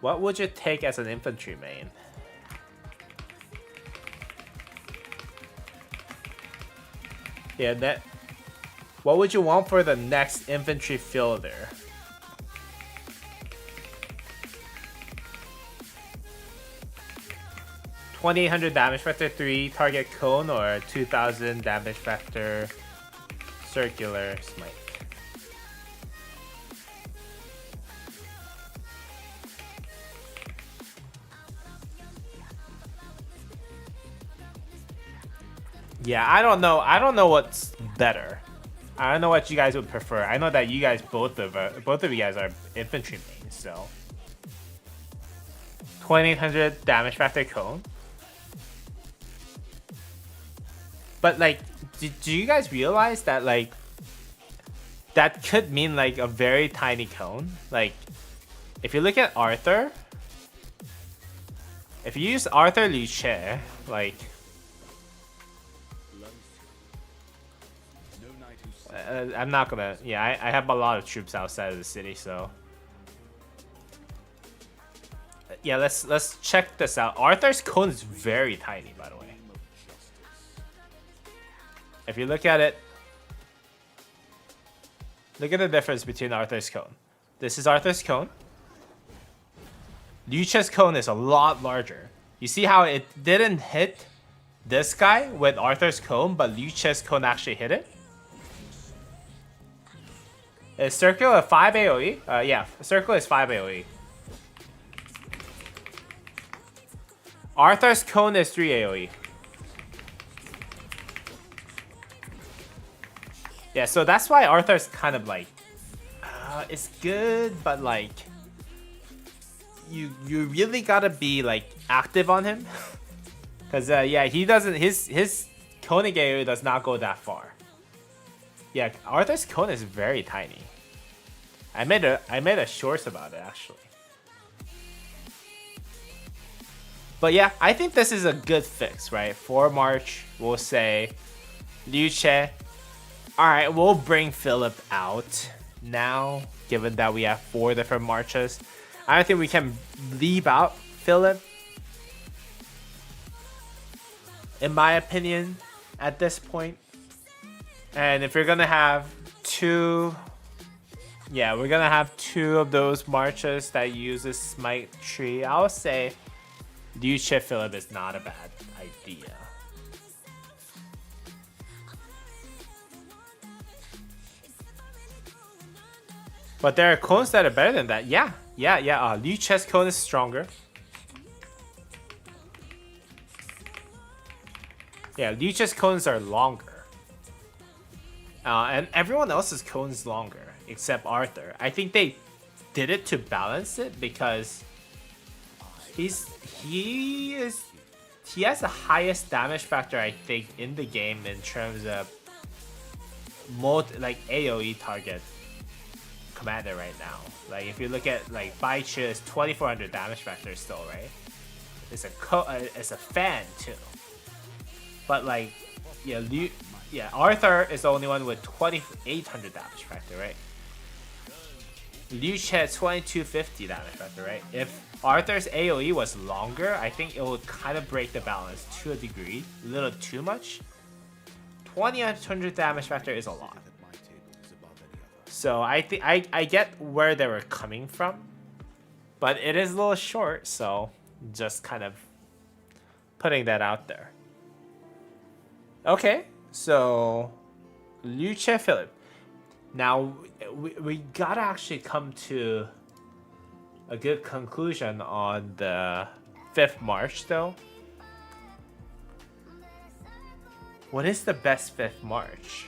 [SPEAKER 1] What would you take as an infantry main? Yeah, what would you want for the next infantry fielder? $2,800 damage factor 3 target cone, or 2000 damage factor circular smite? Yeah, I don't know what's better. I don't know what you guys would prefer. I know that you guys both of you guys are infantry mains, so 2800 damage factor cone. But like, do you guys realize that like that could mean like a very tiny cone? Like, if you look at Arthur, if you use Arthur Liu Che, like, I'm not gonna. Yeah, I have a lot of troops outside of the city, so yeah. Let's check this out. Arthur's cone is very tiny, by the way. If you look at it, look at the difference between Arthur's cone. This is Arthur's cone. Liu Che's cone is a lot larger. You see how it didn't hit this guy with Arthur's Cone, but Liu Che's Cone actually hit it. Is Circle a 5 AoE? Yeah, Circle is 5 AoE. Arthur's Cone is 3 AoE. Yeah, so that's why Arthur's kind of like, it's good, but like, you really gotta be like active on him, cause yeah, he doesn't, his Koenig AoE does not go that far. Yeah, Arthur's Cone is very tiny. I made a shorts about it actually. But yeah, I think this is a good fix, right? For March, we'll say Liu Che. Alright, we'll bring Philip out now, given that we have 4 different marches. I don't think we can leave out Philip, in my opinion, at this point. And if you're gonna have 2... Yeah, we're gonna have 2 of those marches that use this Smite tree. I'll say Liu Che Philip is not a bad idea. But there are cones that are better than that. Yeah. Liu Che's cone is stronger. Yeah, Liu Che's cones are longer. And everyone else's cone is longer, except Arthur. I think they did it to balance it because he has the highest damage factor, I think, in the game in terms of like AoE target commander right now. Like if you look at like Baichi is 2400 damage factor still, right? It's a fan too. But like Arthur is the only one with 2800 damage factor, right? Liu Che 2250 damage factor, right? If Arthur's AoE was longer, I think it would kind of break the balance to a degree, a little too much. 2800 damage factor is a lot. So I think I get where they were coming from, but it is a little short, so just kind of putting that out there. Okay, so Liu Che Philip. Now we gotta actually come to a good conclusion on the 5th March though. What is the best 5th March?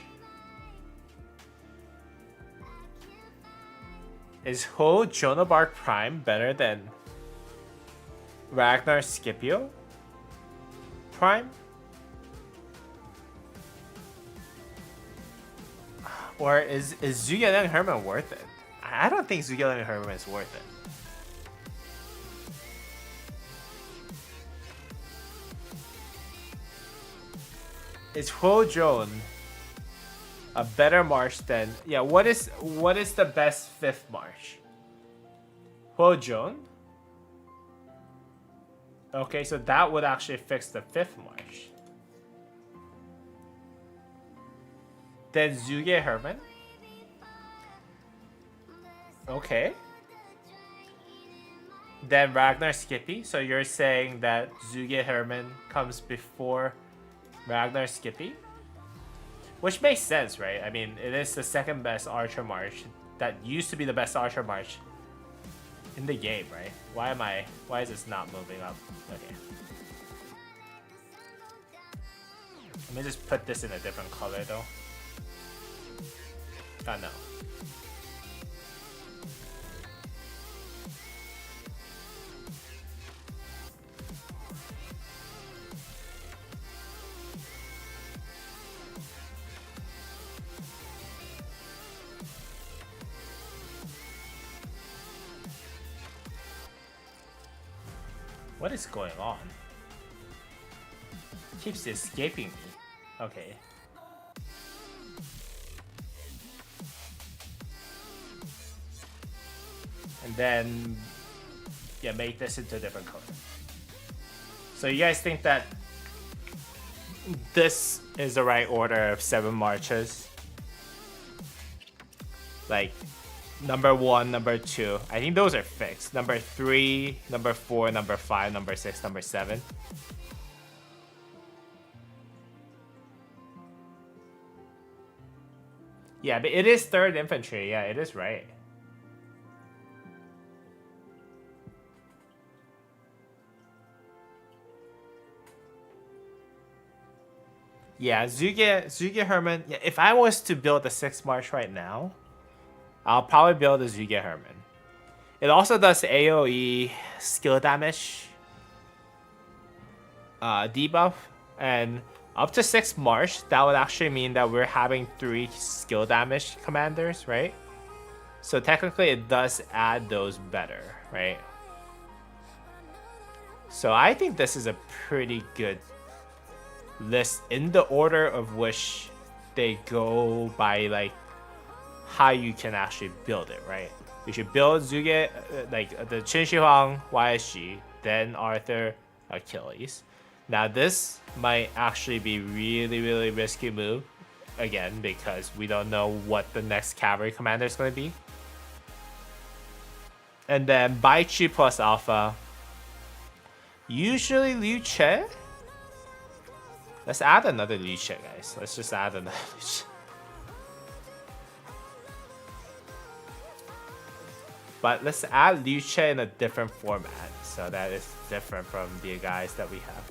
[SPEAKER 1] Is Ho Jonabark Prime better than Ragnar Scipio Prime? Or is Zhuge Herman worth it? I don't think Zhuge Herman is worth it. Is Ho Jone a better march than... Yeah, what is the best 5th march? Ho Jone? Okay, so that would actually fix the 5th march. Then Zhuge Herman? Okay. Then Ragnar Skippy. So you're saying that Zhuge Herman comes before Ragnar Skippy? Which makes sense, right? I mean, it is the 2nd best Archer March. That used to be the best Archer March in the game, right? Why is this not moving up? Okay. Let me just put this in a different color though. Oh no. What is going on? It keeps escaping me. Okay. And then, yeah, make this into a different color. So you guys think that this is the right order of 7 marches? Like, number 1, number 2. I think those are fixed. Number 3, number 4, number 5, number 6, number 7. Yeah, but it is 3rd infantry. Yeah, it is right. Yeah, Zuge Herman. Yeah, if I was to build the 6th March right now, I'll probably build a Zuge Herman. It also does AoE skill damage debuff, and up to 6 March, that would actually mean that we're having 3 skill damage commanders, right? So technically it does add those better, right? So I think this is a pretty good list in the order of which they go by, like, how you can actually build it, right? You should build Zuge, like the Qin Shi Huang, YSG, then Arthur, Achilles. Now this might actually be really risky move, again, because we don't know what the next cavalry commander is going to be. And then Bai Chi plus Alpha. Usually Liu Che. Let's add another Liu Che, guys. Let's just add another Liu Che. But let's add Liu Che in a different format, so that it's different from the guys that we have.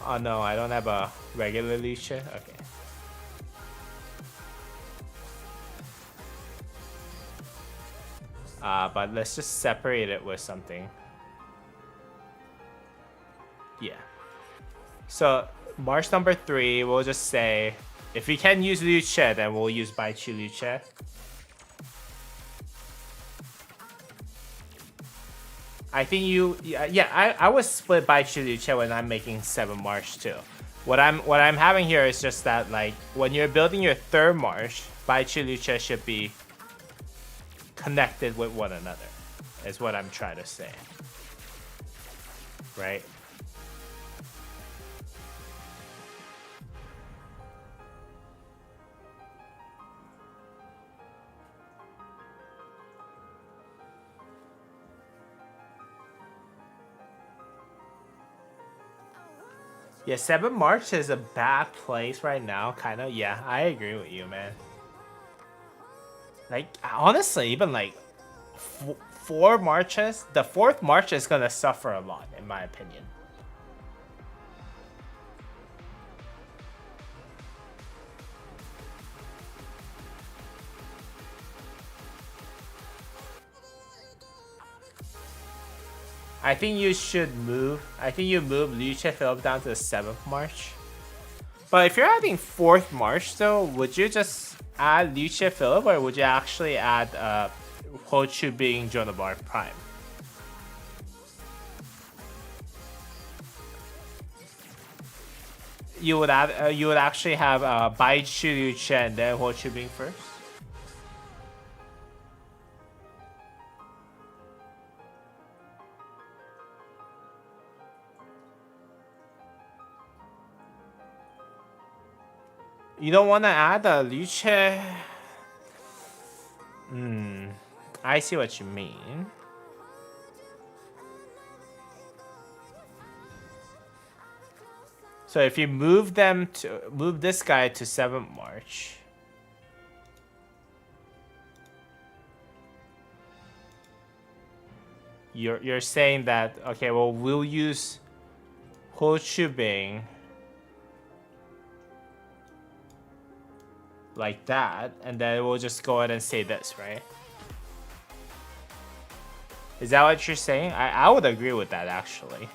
[SPEAKER 1] Oh no, I don't have a regular Liu Che? Okay. But let's just separate it with something. Yeah. So, March number 3, we'll just say, if we can use Liu Che, then we'll use Bai Chi Liu Che. I think I would split Bai Chi Liu Che when I'm making 7 March too. What I'm having here is just that, like, when you're building your 3rd March, Bai Chi Liu Che should be connected with one another, is what I'm trying to say. Right? Yeah, 7 March is a bad place right now, kind of. Yeah, I agree with you, man. Like, honestly, even like 4 Marches, the 4th March is gonna suffer a lot, in my opinion. I think you should move. I think you move Liu Che Philip down to the 7th March. But if you're adding 4th March, though, would you just add Liu Che Philip, or would you actually add Ho Chu Bing Jonabar Prime? You would add. You would actually have Bai Chu Liu Che and then Ho Chu Bing first. You don't want to add a Liu Che? I see what you mean. So if you move this guy to 7th March. You're saying that, okay, well, we'll use Ho Chu Bing like that, and then we'll just go ahead and say this, right? Is that what you're saying? I would agree with that, actually.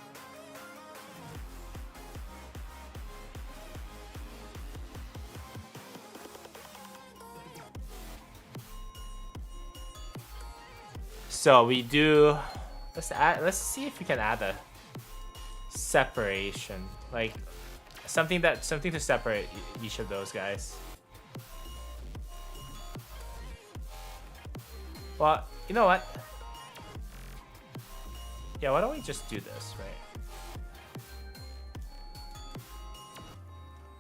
[SPEAKER 1] So we do. Let's see if we can add a separation, like something to separate each of those guys. Well, you know what? Yeah, why don't we just do this, right?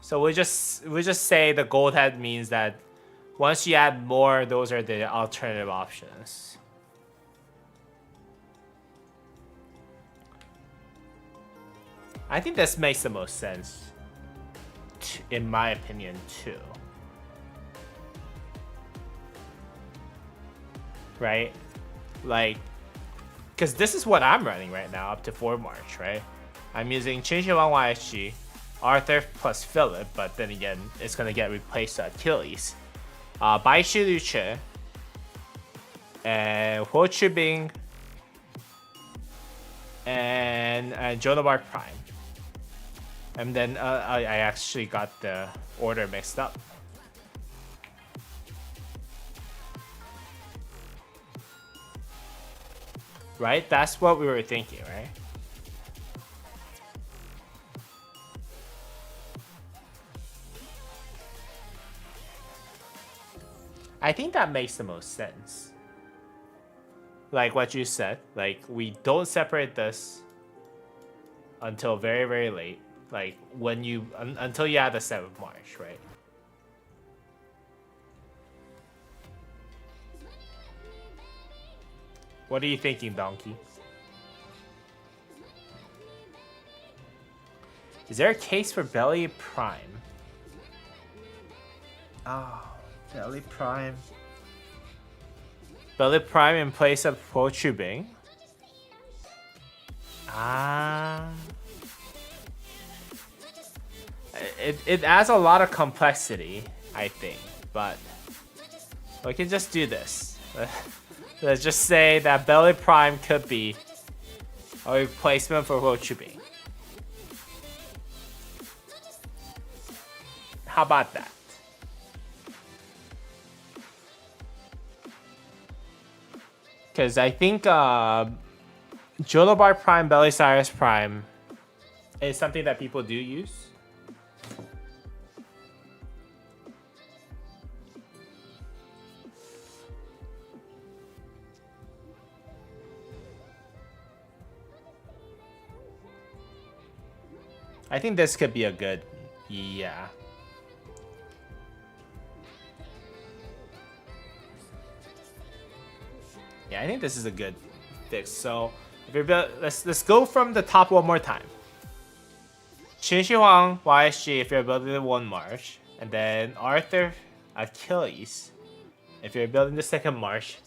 [SPEAKER 1] So we just say the gold head means that once you add more, those are the alternative options. I think this makes the most sense, in my opinion, too. right? Like, because this is what I'm running right now up to 4 March, right? I'm using Chinchilla YSG, Arthur plus Philip, but then again, it's gonna get replaced to Achilles. Baishi Luce, and Ho Chi Bing, and Joan of Arc Prime. And then I actually got the order mixed up. Right? That's what we were thinking, right? I think that makes the most sense. Like what you said, like we don't separate this until very, very late. Like when you, until you add the 7th March, right? What are you thinking, Donkey? Is there a case for Belly Prime? Oh, Belly Prime. Belly Prime in place of Ho Chi Bing? It adds a lot of complexity, I think, but we can just do this. Let's just say that Belly Prime could be a replacement for Ho Chi Bing. How about that? Because I think Jolobar Prime, Belisarius Prime is something that people do use. I think this could be a good, yeah. Yeah, I think this is a good fix. So if you're let's go from the top one more time. Qin Shi Huang, YSG if you're building the 1 March, and then Arthur, Achilles if you're building the 2nd March.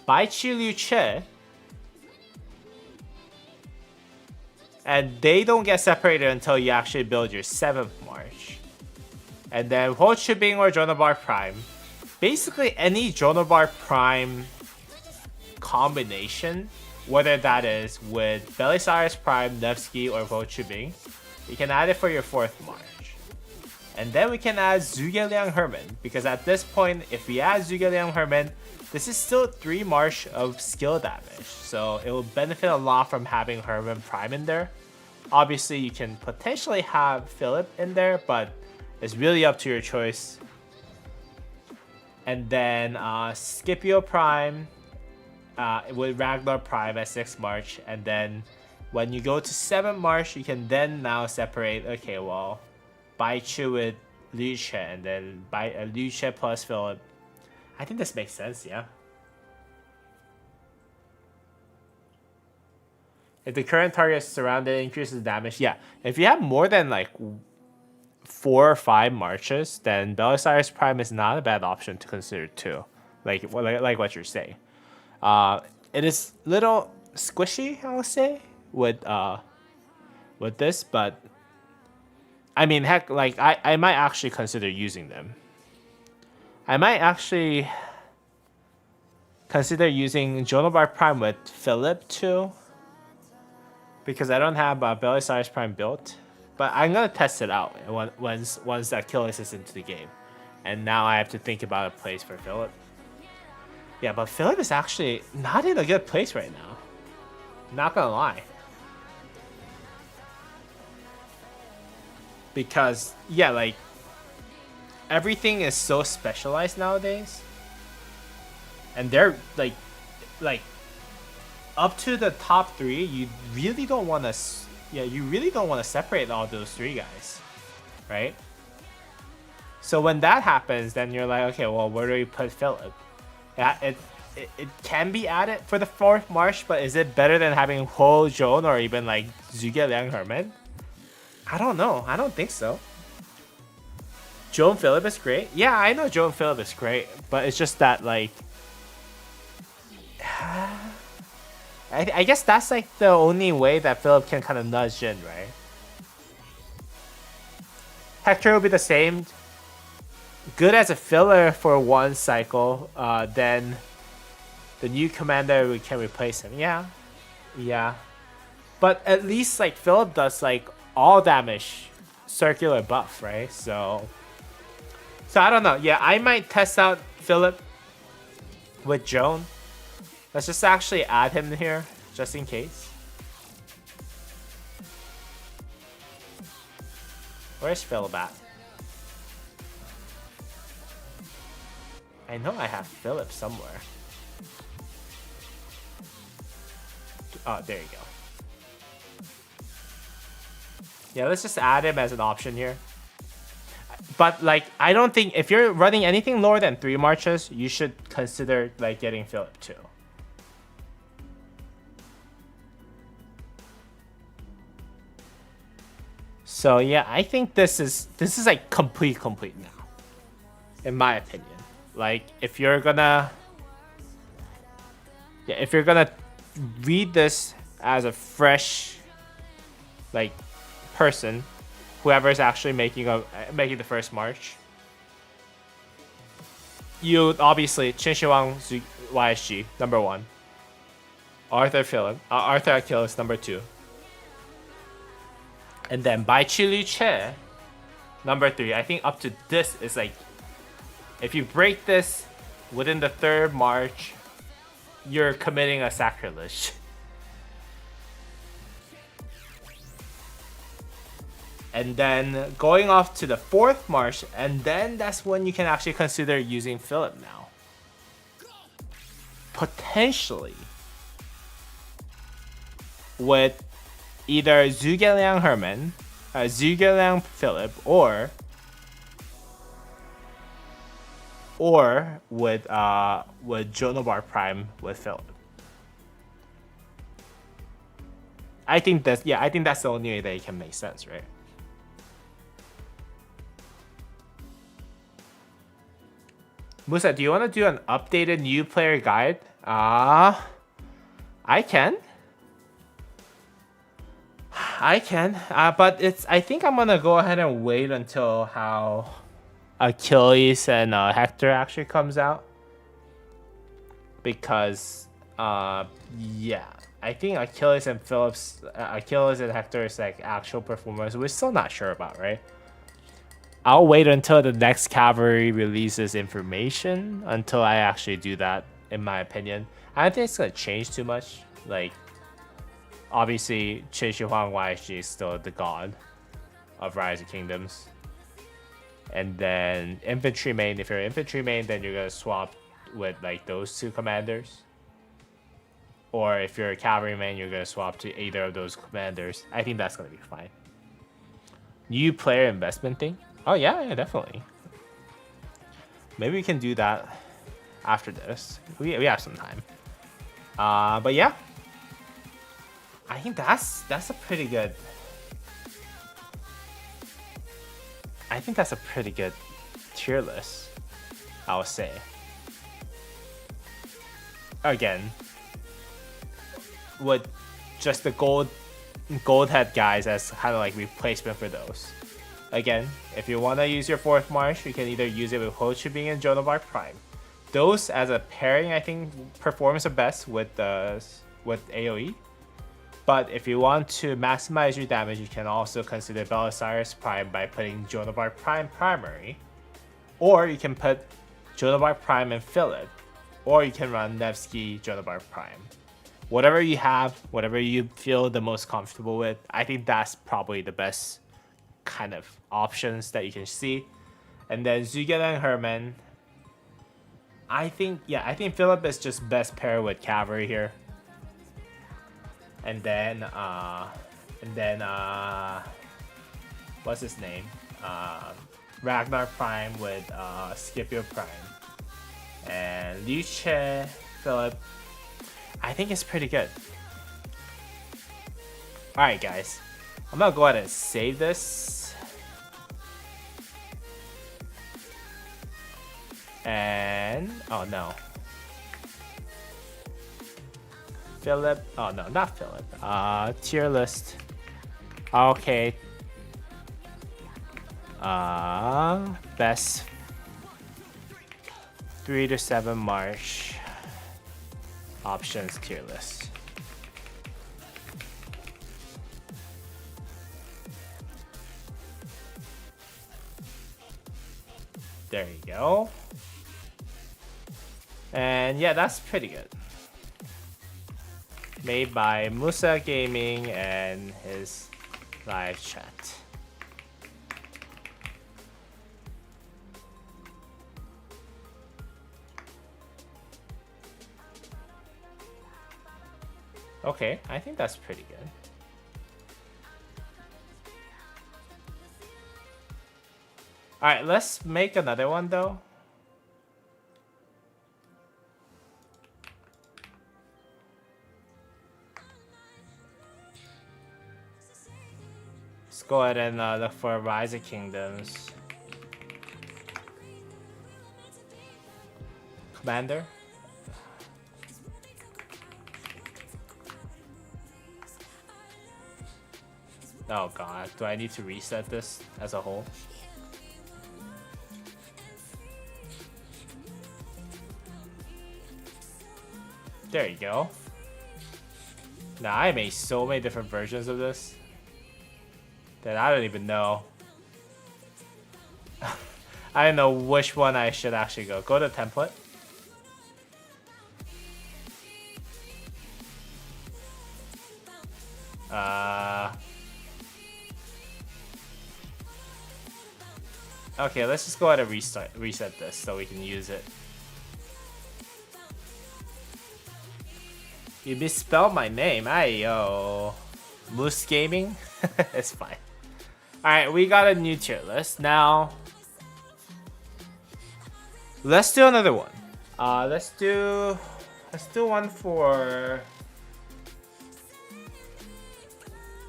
[SPEAKER 1] Bai Chi Liu Che, and they don't get separated until you actually build your 7th March. And then Ho Chi Bing or Joan of Arc Prime. Basically any Joan of Arc Prime combination, whether that is with Belisarius Prime, Nevsky, or Ho Chi Bing, you can add it for your 4th March. And then we can add Zhuge Liang Herman, because at this point, if we add Zhuge Liang Herman, this is still 3 March of skill damage, so it will benefit a lot from having Herman Prime in there. Obviously, you can potentially have Philip in there, but it's really up to your choice. And then Scipio Prime with Ragnar Prime at 6 March, and then when you go to 7 March, you can then now separate, okay, well, Bai Chu with Liu Che, and then Liu Che plus Philip. I think this makes sense, yeah. If the current target is surrounded, increases damage. Yeah, if you have more than like 4 or 5 marches, then Belisarius Prime is not a bad option to consider too. Like what you're saying. It is little squishy, I would say, with this, but I mean, heck, like I might actually consider using them. I might actually consider using Joan of Arc Prime with Philip too, because I don't have Belisarius Prime built. But I'm gonna test it out once Achilles is into the game, and now I have to think about a place for Philip. Yeah, but Philip is actually not in a good place right now. Not gonna lie. Because yeah, like everything is so specialized nowadays, and they're like up to the top 3. You really don't want to, you really don't want to separate all those 3 guys, right? So when that happens, then you're like, okay, well, where do we put Philip? Yeah, it can be added for the 4th March, but is it better than having Ho Joan or even like Zhuge Liang Herman? I don't know. I don't think so. Joan Philip is great. Yeah, I know Joan Philip is great, but it's just that like I guess that's like the only way that Philip can kind of nudge in, right? Hector will be the same. Good as a filler for one cycle. Then the new commander we can replace him. Yeah, yeah. But at least like Philip does like all damage, circular buff, right? So I don't know. Yeah, I might test out Philip with Joan. Let's just actually add him here, just in case. Where's Philip at? I know I have Philip somewhere. Oh, there you go. Yeah, let's just add him as an option here. But like, I don't think if you're running anything lower than 3 marches, you should consider like getting Philip too. So yeah, I think this is like complete now, in my opinion. Like if you're gonna read this as a fresh like person, whoever's actually making the first march, you obviously Qin YSG number 1, Arthur Achilles number 2, and then Bai Chi Che number 3. I think up to this is like, if you break this within the 3rd march, you're committing a sacrilege. And then going off to the 4th march, and then that's when you can actually consider using Philip now. Potentially with either Zhuge Herman, Zhuge Philip, or with Jonobar Prime with Philip. I think that's the only way that it can make sense, right? Musa, do you want to do an updated new player guide? I can. But I think I'm gonna go ahead and wait until how Achilles and Hector actually comes out, because yeah, I think Achilles and Hector's like actual performance we're still not sure about, right? I'll wait until the next cavalry releases information until I actually do that, in my opinion. I don't think it's gonna change too much. Like, obviously, Qin Shi Huang YSG is still the god of Rise of Kingdoms. And then infantry main, if you're infantry main, then you're gonna swap with like those 2 commanders. Or if you're a cavalry main, you're gonna swap to either of those commanders. I think that's gonna be fine. New player investment thing? Oh yeah, definitely. Maybe we can do that after this. We have some time. But yeah, I think that's a pretty good. I think that's a pretty good tier list, I would say. Again, with just the gold head guys as kind of like replacement for those. Again, if you want to use your 4th march, you can either use it with Ho Chi Minh and Jonobar Prime. Those as a pairing, I think, performs the best with AoE. But if you want to maximize your damage, you can also consider Belisarius Prime by putting Jonobar Prime primary. Or you can put Jonobar Prime and Philip. Or you can run Nevsky Jonobar Prime. Whatever you have, whatever you feel the most comfortable with, I think that's probably the best kind of options that you can see. And then Zhuge Herman, I think Philip is just best paired with cavalry here. And then what's his name? Ragnar Prime with Scipio Prime. And Liu Che, Philip, I think it's pretty good. Alright guys, I'm gonna go ahead and save this. And, oh no. Philip. Oh no, not Philip. Tier list. Okay. Best 3 to 7 March options tier list. There you go. And yeah, that's pretty good. Made by Musa Gaming and his live chat. Okay, I think that's pretty good. Alright, let's make another one though. Let's go ahead and look for Rise of Kingdoms. Commander. Oh god, do I need to reset this as a whole? There you go. Now I made so many different versions of this that I don't even know. I don't know which one I should actually go. Go to template. Okay, let's just go ahead and reset this so we can use it. You misspelled my name. Ayo. Moose Gaming? It's fine. Alright, we got a new tier list. Now, let's do another one. Let's do one for...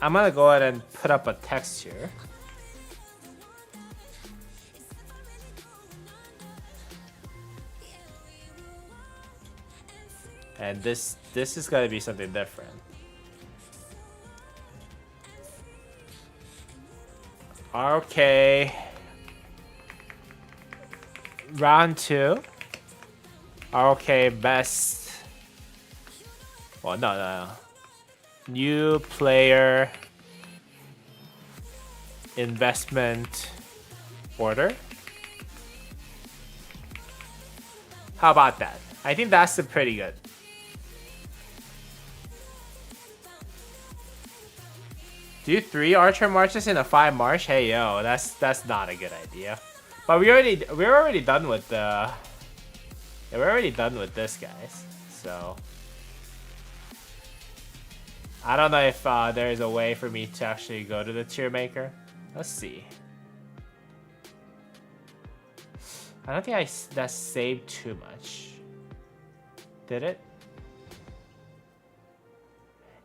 [SPEAKER 1] I'm gonna go ahead and put up a text here. And this is gonna be something different. Okay. Round 2. Okay, best. Well, no. New player investment order. How about that? I think that's pretty good. Do 3 archer marches in a 5 march? Hey yo, that's not a good idea. But we're already done with the. Yeah, we're already done with this, guys. So I don't know if there is a way for me to actually go to the tier maker. Let's see. I don't think that saved too much. Did it?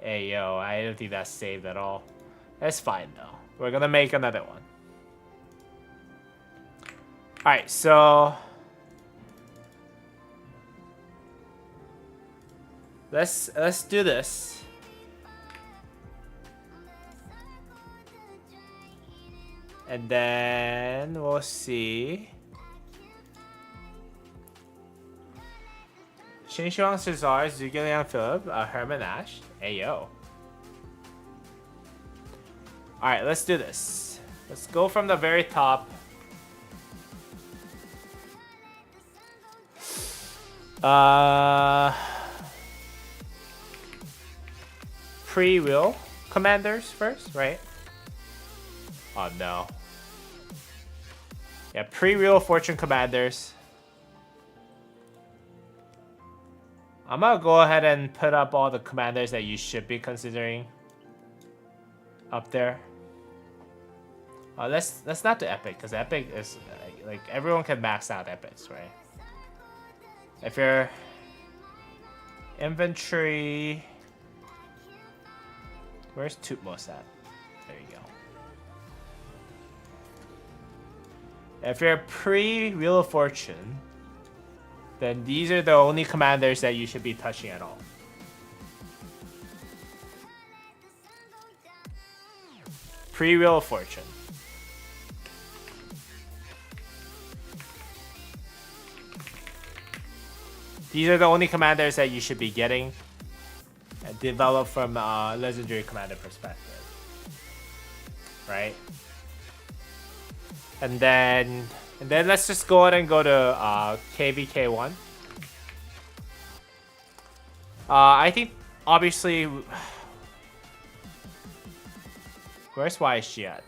[SPEAKER 1] Hey yo, I don't think that saved at all. That's fine though. We're gonna make another one. Alright, so let's do this. And then we'll see. Shinshuang Cesar, Zugilian Philip, Herman Ash. Ayo. Alright, let's do this. Let's go from the very top. Pre-will commanders first, right? Oh no. Yeah, pre-real fortune commanders. I'm gonna go ahead and put up all the commanders that you should be considering up there. Let's not do epic, because epic is like everyone can max out epics, right? If you're inventory, where's Tutmos at? There you go. If you're pre-Wheel of Fortune, then these are the only commanders that you should be touching at all. Pre-Wheel of Fortune. These are the only commanders that you should be getting developed from a legendary commander perspective. Right? And then let's just go ahead and go to KVK1. I think obviously, where's YSG at?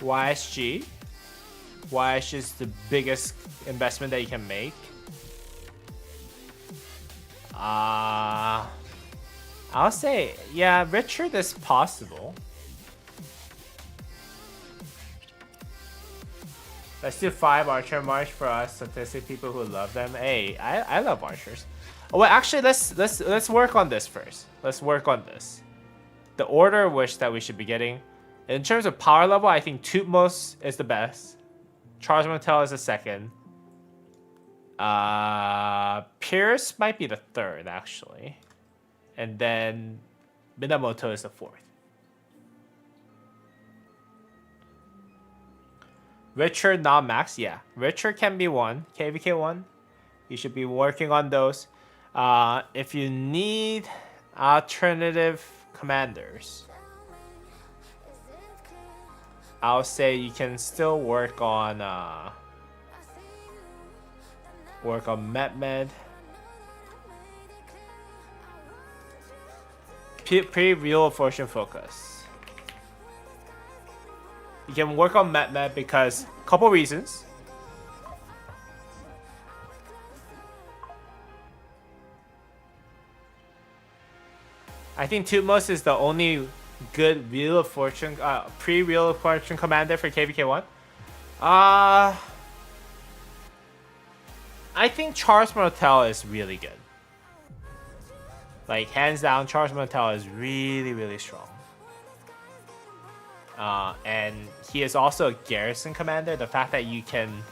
[SPEAKER 1] YSG is the biggest investment that you can make. I'll say, yeah, Richard is possible. Let's do 5 Archer March for us statistic people who love them. Hey, I love archers. Oh, well, actually, let's work on this first. Let's work on this. The order of which that we should be getting. In terms of power level, I think Tutmos is the best. Charles Martel is the second. Pierce might be the third, actually. And then Minamoto is the fourth. Richard, not max. Yeah, Richard can be one. KVK one. You should be working on those. If you need alternative commanders, I'll say you can still work on Mehmed. Pre-Wheel of Fortune focus. You can work on Mehmed because couple reasons. I think Tutmos is the only good Wheel of Fortune, pre-Wheel of Fortune commander for KVK1. I think Charles Martel is really good. Like, hands down, Charles Martel is really, really strong. And he is also a garrison commander. The fact that you can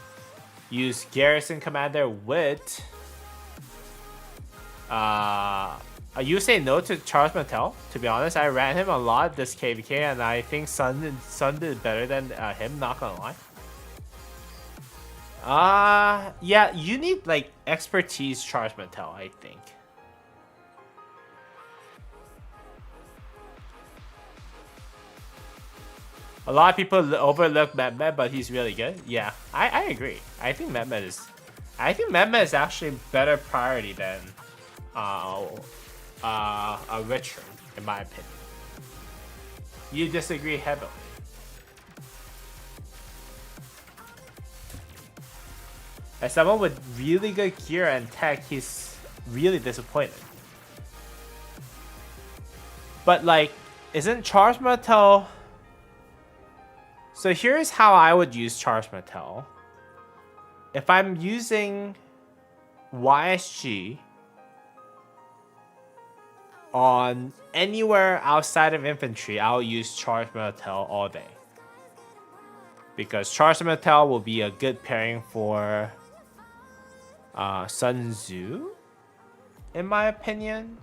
[SPEAKER 1] use garrison commander with you say no to Charles Martel. To be honest, I ran him a lot this KVK, and I think Sun did better than him. Not gonna lie. Yeah, you need like expertise Charles Martel, I think. A lot of people overlook Mehmed, but he's really good. Yeah, I agree. I think Mehmed is actually better priority than a Richard, in my opinion. You disagree heavily. As someone with really good gear and tech, he's really disappointed. But like, isn't Charles Martel? So here's how I would use Charles Martel. If I'm using YSG on anywhere outside of infantry, I'll use Charles Martel all day. Because Charles Martel will be a good pairing for Sun Tzu, in my opinion.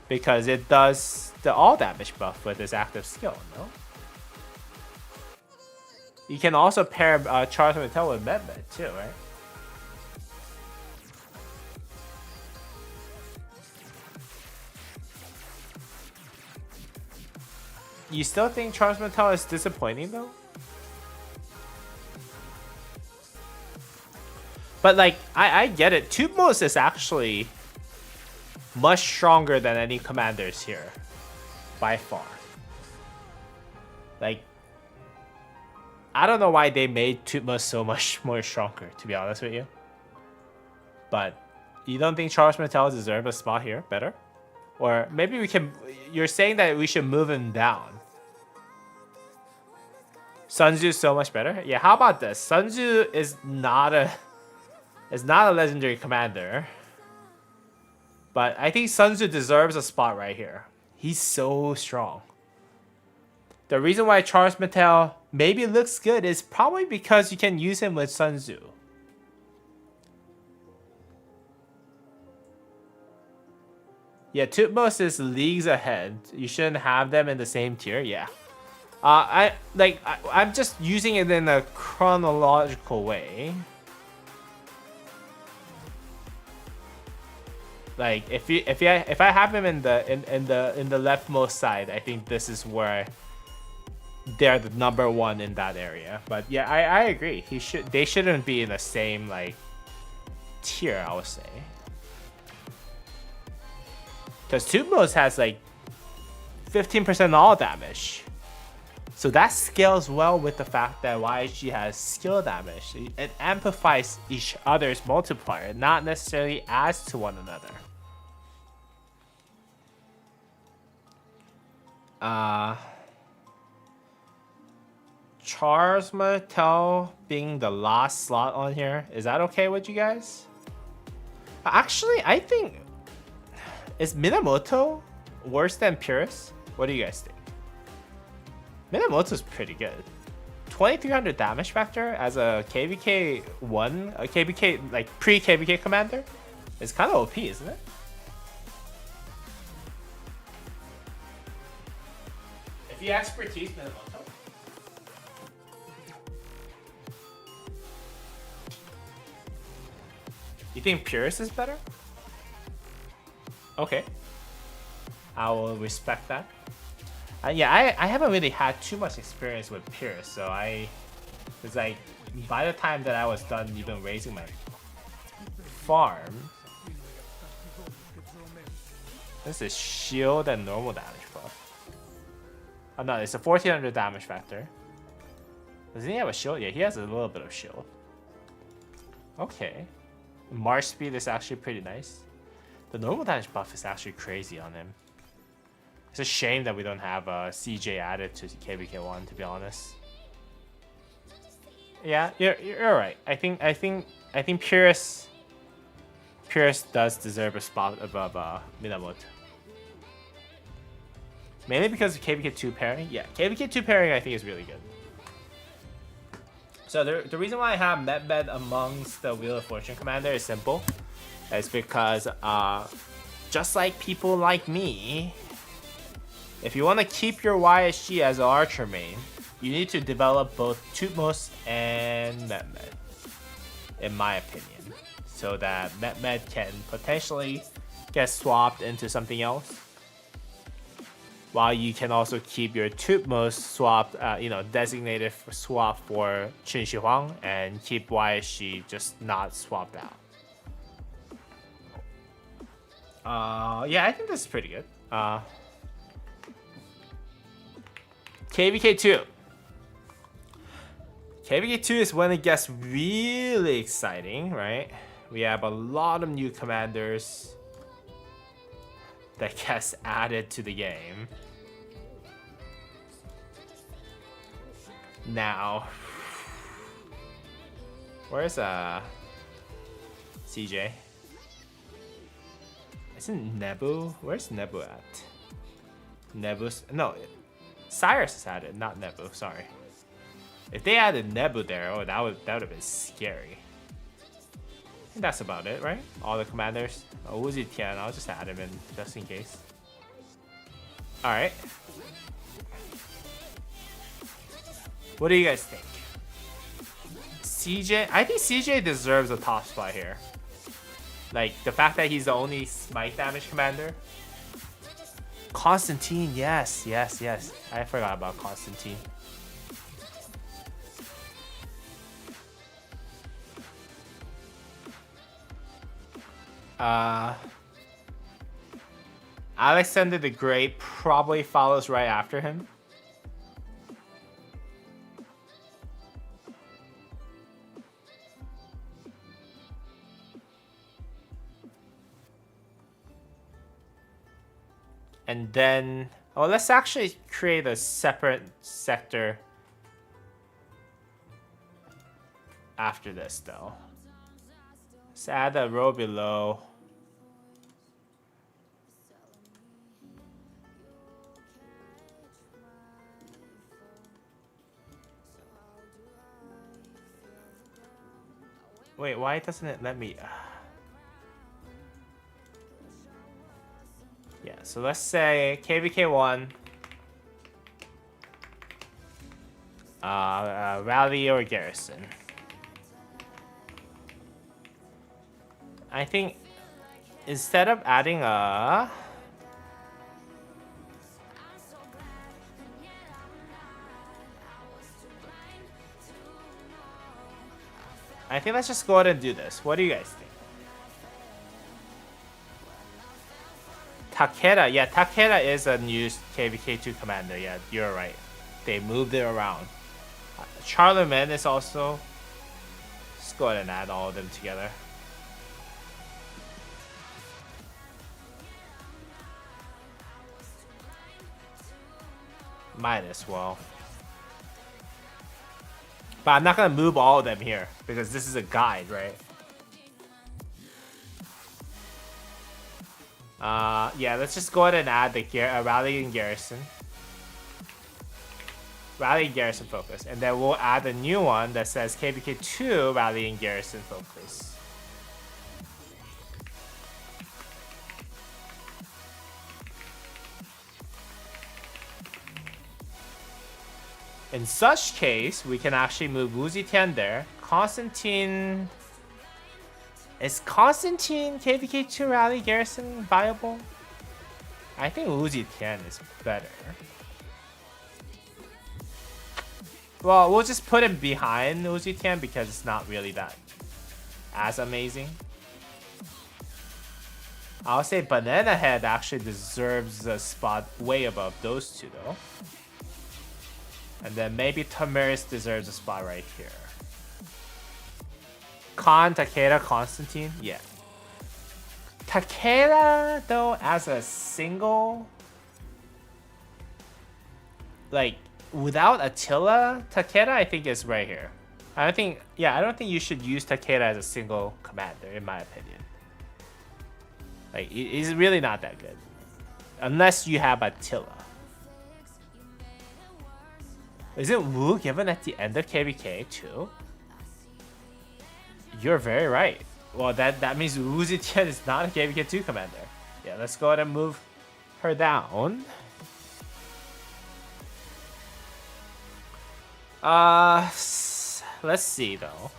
[SPEAKER 1] Because it does the all damage buff with his active skill, no? You can also pair Charles Martel with Mehmed too, right? You still think Charles Martel is disappointing though? But like, I get it. Tutmos is actually much stronger than any commanders here. By far. Like, I don't know why they made Tutmos so much more stronger, to be honest with you. But you don't think Charles Martel deserves a spot here better? Or maybe we can... You're saying that we should move him down. Sun Tzu is so much better? Yeah, how about this? Sun Tzu is not a legendary commander. But I think Sun Tzu deserves a spot right here. He's so strong. The reason why Charles Martel maybe looks good is probably because you can use him with Sun Tzu. Yeah, Tutmos is leagues ahead. You shouldn't have them in the same tier. Yeah. I'm just using it in a chronological way. Like if I have him in the leftmost side, I think this is where they're the number one in that area. But yeah, I agree. They shouldn't be in the same like tier, I would say. Because Tutmos has like 15% all damage. So that scales well with the fact that YG has skill damage. It amplifies each other's multiplier, not necessarily adds to one another. Charles Martel being the last slot on here, is that okay with you guys? Actually, I think, is Minamoto worse than Purus? What do you guys think? Minamoto's pretty good. 2300 damage factor as a KVK 1, a KVK, like pre-KVK commander? It's kind of OP, isn't it? If you expertise Minamoto. You think Purus is better? Okay. I will respect that. Yeah, I haven't really had too much experience with Purus, so it's like by the time that I was done even raising my farm, this is shield and normal damage buff. Oh no, it's a 1400 damage factor. Doesn't he have a shield? Yeah, he has a little bit of shield. Okay. March speed is actually pretty nice. The normal damage buff is actually crazy on him. It's a shame that we don't have a CJ added to KBK1, to be honest. Yeah, you're right. I think Purus does deserve a spot above Minamoto. Mainly because of KBK2 pairing. Yeah, KBK2 pairing I think is really good. So the reason why I have Med amongst the Wheel of Fortune commander is simple. It's because just like people like me, if you want to keep your YSG as an archer main, you need to develop both Tutmos and Met, in my opinion, so that Met can potentially get swapped into something else, while you can also keep your Tutmos swapped, designated for swap for Qin Shi Huang, and keep YSG just not swapped out. Yeah, I think this is pretty good. KVK2. KVK2 is when it gets really exciting, right? We have a lot of new commanders that gets added to the game. Now, where's CJ? Isn't Nebu? Where's Nebu at? Nebu's no. Cyrus is added, not Nebu. Sorry. If they added Nebu there, oh, that would have been scary. I think that's about it, right? All the commanders. Oh, Uzi Tian, I'll just add him in just in case. All right. What do you guys think? CJ, I think CJ deserves a top spot here. Like the fact that he's the only smite damage commander. Constantine, yes. I forgot about Constantine. Alexander the Great probably follows right after him. And then, let's actually create a separate sector after this, though. Let's add a row below. Wait, why doesn't it let me? So let's say KVK1. Rally or Garrison. I think instead of adding a... I think let's just go ahead and do this. What do you guys think? Takeda. Yeah, Takeda is a new KVK2 commander. Yeah, you're right. They moved it around. Charlemagne is also... Let's go ahead and add all of them together. Might as well. But I'm not going to move all of them here because this is a guide, right? Yeah, let's just go ahead and add the Rally and Garrison. Rally and Garrison focus. And then we'll add a new one that says KVK2 Rally and Garrison focus. In such case, we can actually move Wu Zetian there. Constantine... Is Constantine KVK2 Rally Garrison viable? I think Wu Zetian is better. Well, we'll just put him behind Wu Zetian because it's not really that as amazing. I'll say Banana Head actually deserves a spot way above those two though. And then maybe Tamiris deserves a spot right here. Khan, Takeda, Constantine, yeah. Takeda though, as a single, like without Attila, Takeda I think is right here. I don't think you should use Takeda as a single commander in my opinion. Like he's really not that good, unless you have Attila. Isn't Wu given at the end of KVK too? You're very right. Well, that means Wu Zetian is not a KVK2 commander. Yeah, let's go ahead and move her down. Let's see though.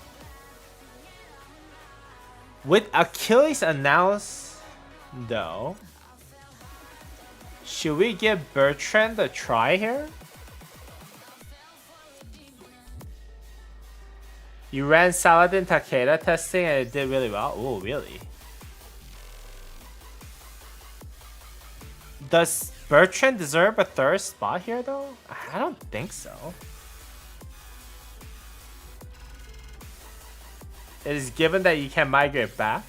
[SPEAKER 1] With Achilles announced though, should we give Bertrand a try here? You ran Saladin Takeda testing and it did really well. Oh, really? Does Bertrand deserve a third spot here, though? I don't think so. It is given that you can migrate back.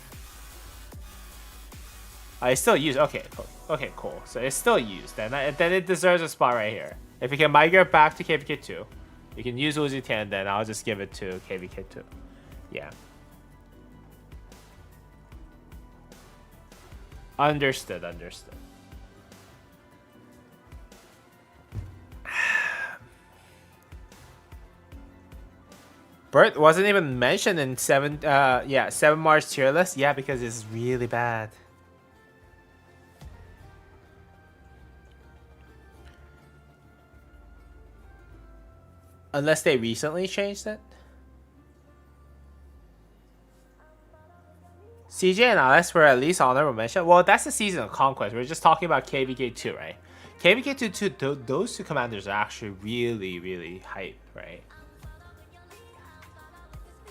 [SPEAKER 1] It's still used. Okay, cool. Okay, cool. So it's still used. Then it deserves a spot right here. If you can migrate back to KVK2. You can use Wu Zetian, then I'll just give it to KVK2. Yeah. Understood. Bert wasn't even mentioned in 7 March tier list. Yeah, because it's really bad. Unless they recently changed it. CJ and Alex were at least honorable mention. Well, that's the Season of Conquest. We're just talking about KVK2, right? KVK2, those two commanders are actually really, really hype, right?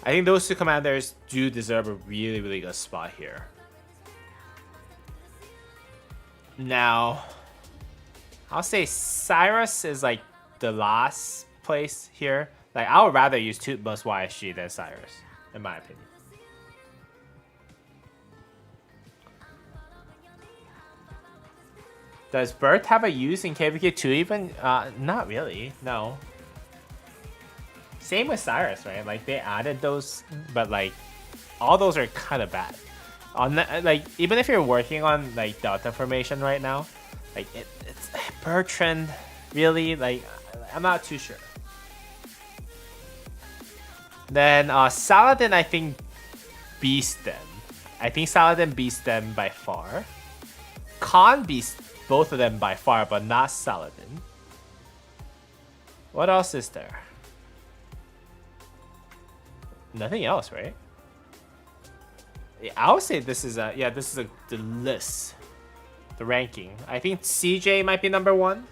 [SPEAKER 1] I think those two commanders do deserve a really, really good spot here. Now, I'll say Cyrus is like the last place here. Like I would rather use Tutmos YSG than Cyrus, in my opinion. Does Bert have a use in KVK2 even? Not really, no. Same with Cyrus, right? Like they added those, but like all those are kind of bad. On the, like even if you're working on like Delta formation right now, like it's Bertrand really, like I'm not too sure. Then Saladin, I think, beats them. I think Saladin beats them by far. Khan beats both of them by far, but not Saladin. What else is there? Nothing else, right? Yeah, I would say this is the list, the ranking. I think CJ might be number 1.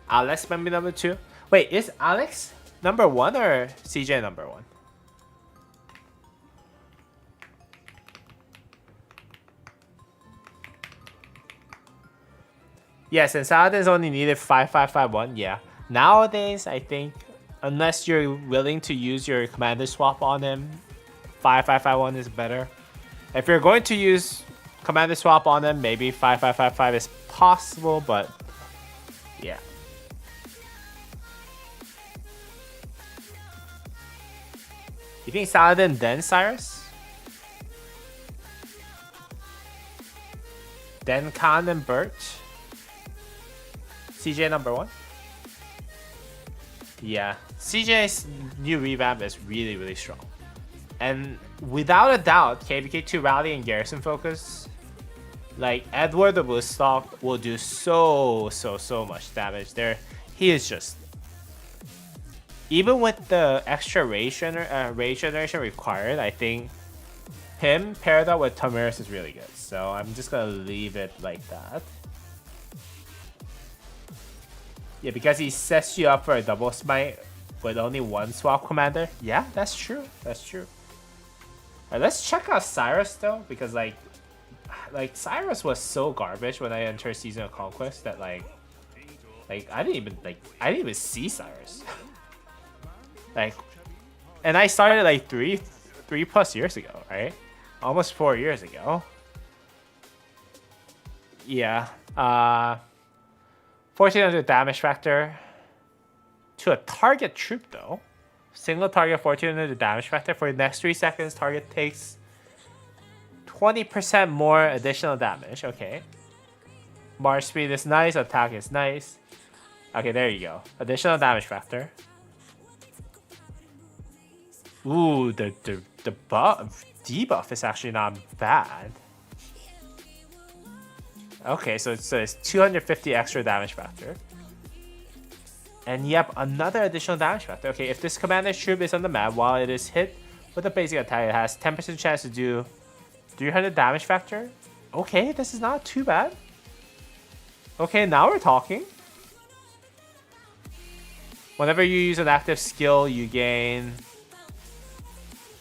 [SPEAKER 1] Alex might be number 2. Wait, is Alex number 1 or CJ number 1? Yes, and Saladin's only needed 5551. Yeah. Nowadays, I think, unless you're willing to use your commander swap on him, 5551 is better. If you're going to use commander swap on him, maybe 5555 is possible, but yeah. You think Saladin then Cyrus? Then Khan and Birch? CJ number 1? Yeah, CJ's new revamp is really, really strong. And without a doubt, KBK2 Rally and Garrison Focus, like Edward the Woodstock will do so much damage there. He is just... Even with the extra rage generation required, I think him paired up with Tamiris is really good. So I'm just going to leave it like that. Yeah, because he sets you up for a double smite with only 1 swap commander. Yeah, that's true. That's true. Alright, let's check out Cyrus though, because like Cyrus was so garbage when I entered Season of Conquest that like I didn't even see Cyrus. And I started like three plus years ago, right? Almost 4 years ago. Yeah. 1400 damage factor to a target troop though. Single target 1400 damage factor for the next 3 seconds. Target takes 20% more additional damage. Okay. March speed is nice. Attack is nice. Okay, there you go. Additional damage factor. Ooh, the debuff is actually not bad. Okay, so it's 250 extra damage factor. And yep, another additional damage factor. Okay, if this commander's troop is on the map while it is hit with a basic attack, it has 10% chance to do 300 damage factor. Okay, this is not too bad. Okay, now we're talking. Whenever you use an active skill, you gain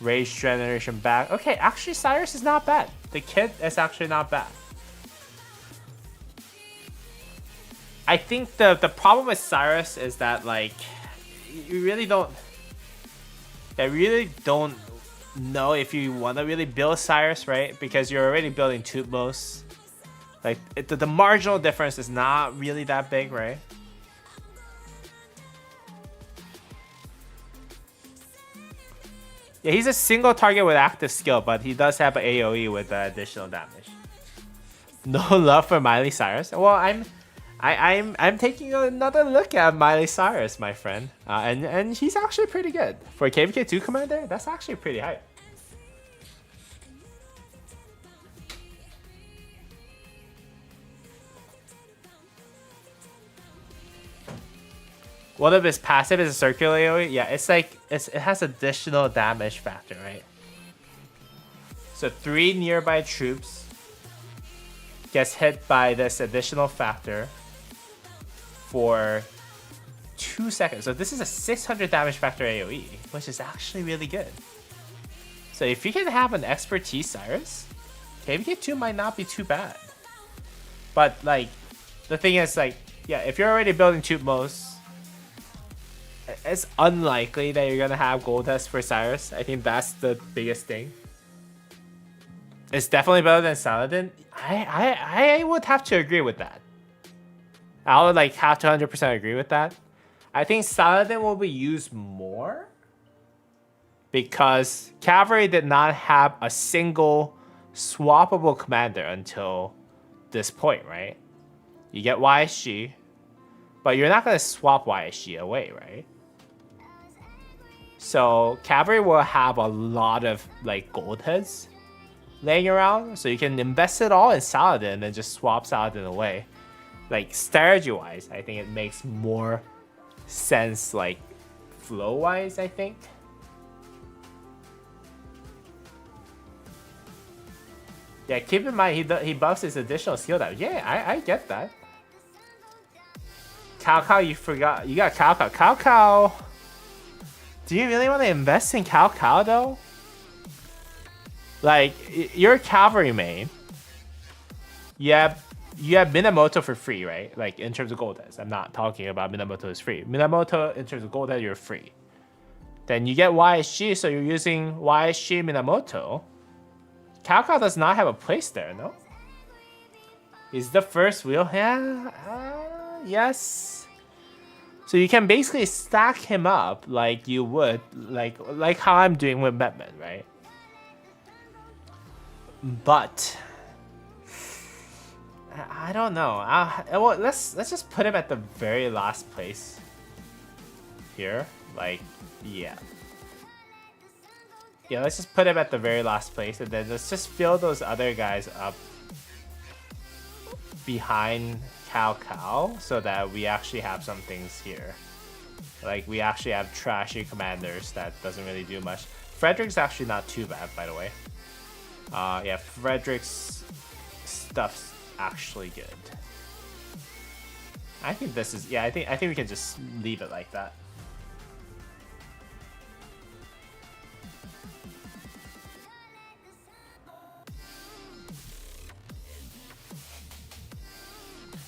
[SPEAKER 1] rage generation back. Okay, actually Cyrus is not bad. The kit is actually not bad. I think the problem with Cyrus is that like you really don't know if you want to really build Cyrus, right? Because you're already building Tutmos. Like the marginal difference is not really that big, right? Yeah, he's a single target with active skill, but he does have an AoE with additional damage. No love for Miley Cyrus. Well, I'm taking another look at Miley Cyrus, my friend, and he's actually pretty good for a KVK2 commander. That's actually pretty high. One of his passive is a circular AoE. Yeah, it's like it has additional damage factor, right? So 3 nearby troops gets hit by this additional factor for 2 seconds. So this is a 600 damage factor AoE, which is actually really good. So if you can have an expertise Cyrus, KVK2 might not be too bad. But like, the thing is like, yeah, if you're already building Tutmos, it's unlikely that you're gonna have gold test for Cyrus. I think that's the biggest thing. It's definitely better than Saladin. I would have to agree with that. I would like have to 100% agree with that. I think Saladin will be used more because Cavalry did not have a single swappable commander until this point, right? You get YSG, but you're not gonna swap YSG away, right? So Cavalry will have a lot of like gold heads. laying around, so you can invest it all in Saladin and then just swap Saladin away. Like strategy-wise, I think it makes more sense, like flow-wise, I think. Yeah, keep in mind he buffs his additional skill damage. Yeah, I get that. Cao, you forgot. You got Cao. Cao. Do you really want to invest in Cao though? Like, you're a cavalry main. You have Minamoto for free, right? Like, in terms of gold heads. I'm not talking about Minamoto is free. Minamoto, in terms of gold head, you're free. Then you get YSG, so you're using YSG Minamoto. Cao does not have a place there, no? Is the first wheel? Yeah, yes. So you can basically stack him up like you would, like how I'm doing with Batman, right? But I don't know. Well, let's just put him at the very last place here. Like, yeah. Yeah, let's just put him at the very last place, and then let's just fill those other guys up behind Cao, so that we actually have some things here. Like, we actually have trashy commanders that doesn't really do much. Frederick's actually not too bad, by the way. Yeah, Frederick's stuff's actually good. I think this is, yeah, I think we can just leave it like that.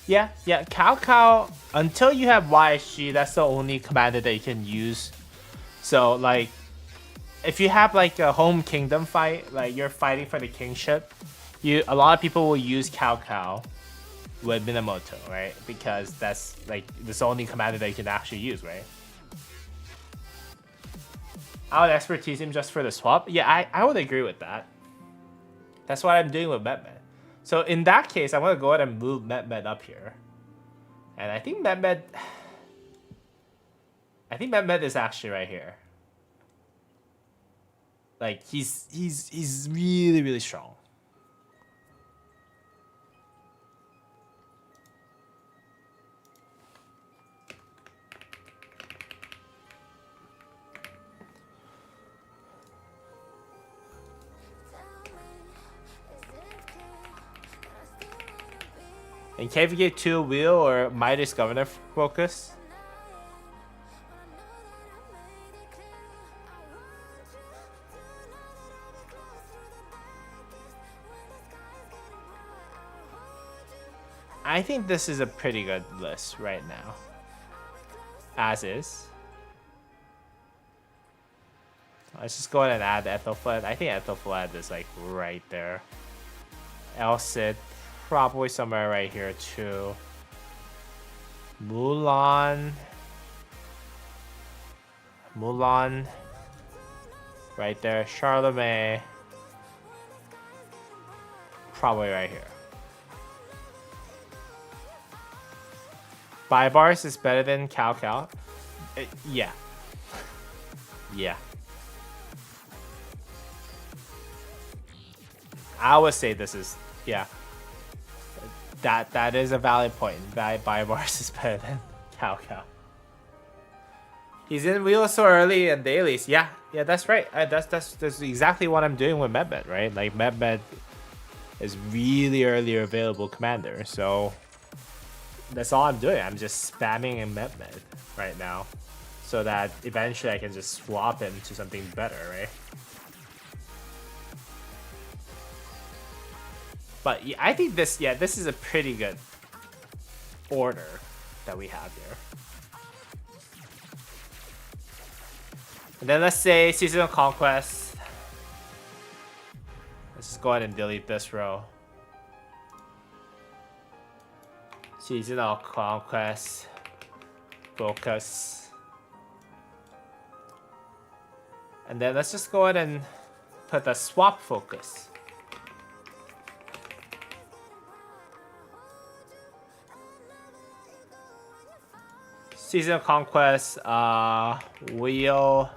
[SPEAKER 1] Yeah, Cao, until you have YSG, that's the only commander that you can use. So, like, if you have, like, a home kingdom fight, like, you're fighting for the kingship, a lot of people will use Cao with Minamoto, right? Because that's, like, the only commander that you can actually use, right? I would expertise him just for the swap. Yeah, I would agree with that. That's what I'm doing with Mehmet. So in that case, I'm going to go ahead and move Mehmet up here. And I think Mehmet is actually right here. Like, he's really, really strong. And KVK 2 wheel or Midas Governor focus? I think this is a pretty good list right now. As is. Let's just go ahead and add Ethelflaed. I think Ethelflaed is like right there. Elcid, probably somewhere right here too. Mulan, right there. Charlemagne, probably right here. Baibars is better than Cao. Yeah. Yeah. I would say this is, yeah. That is a valid point. Baibars is better than Cao. He's in wheels so early and dailies. Yeah, that's right. That's exactly what I'm doing with Mehmet, right? Like, Mehmet is really early available commander, so that's all I'm doing. I'm just spamming in Mehmet right now, so that eventually I can just swap him to something better, right? But yeah, I think this is a pretty good order that we have here. And then let's say Seasonal Conquest. Let's just go ahead and delete this row. Seasonal Conquest. Focus. And then let's just go ahead and put the swap focus. Seasonal Conquest, Wheel,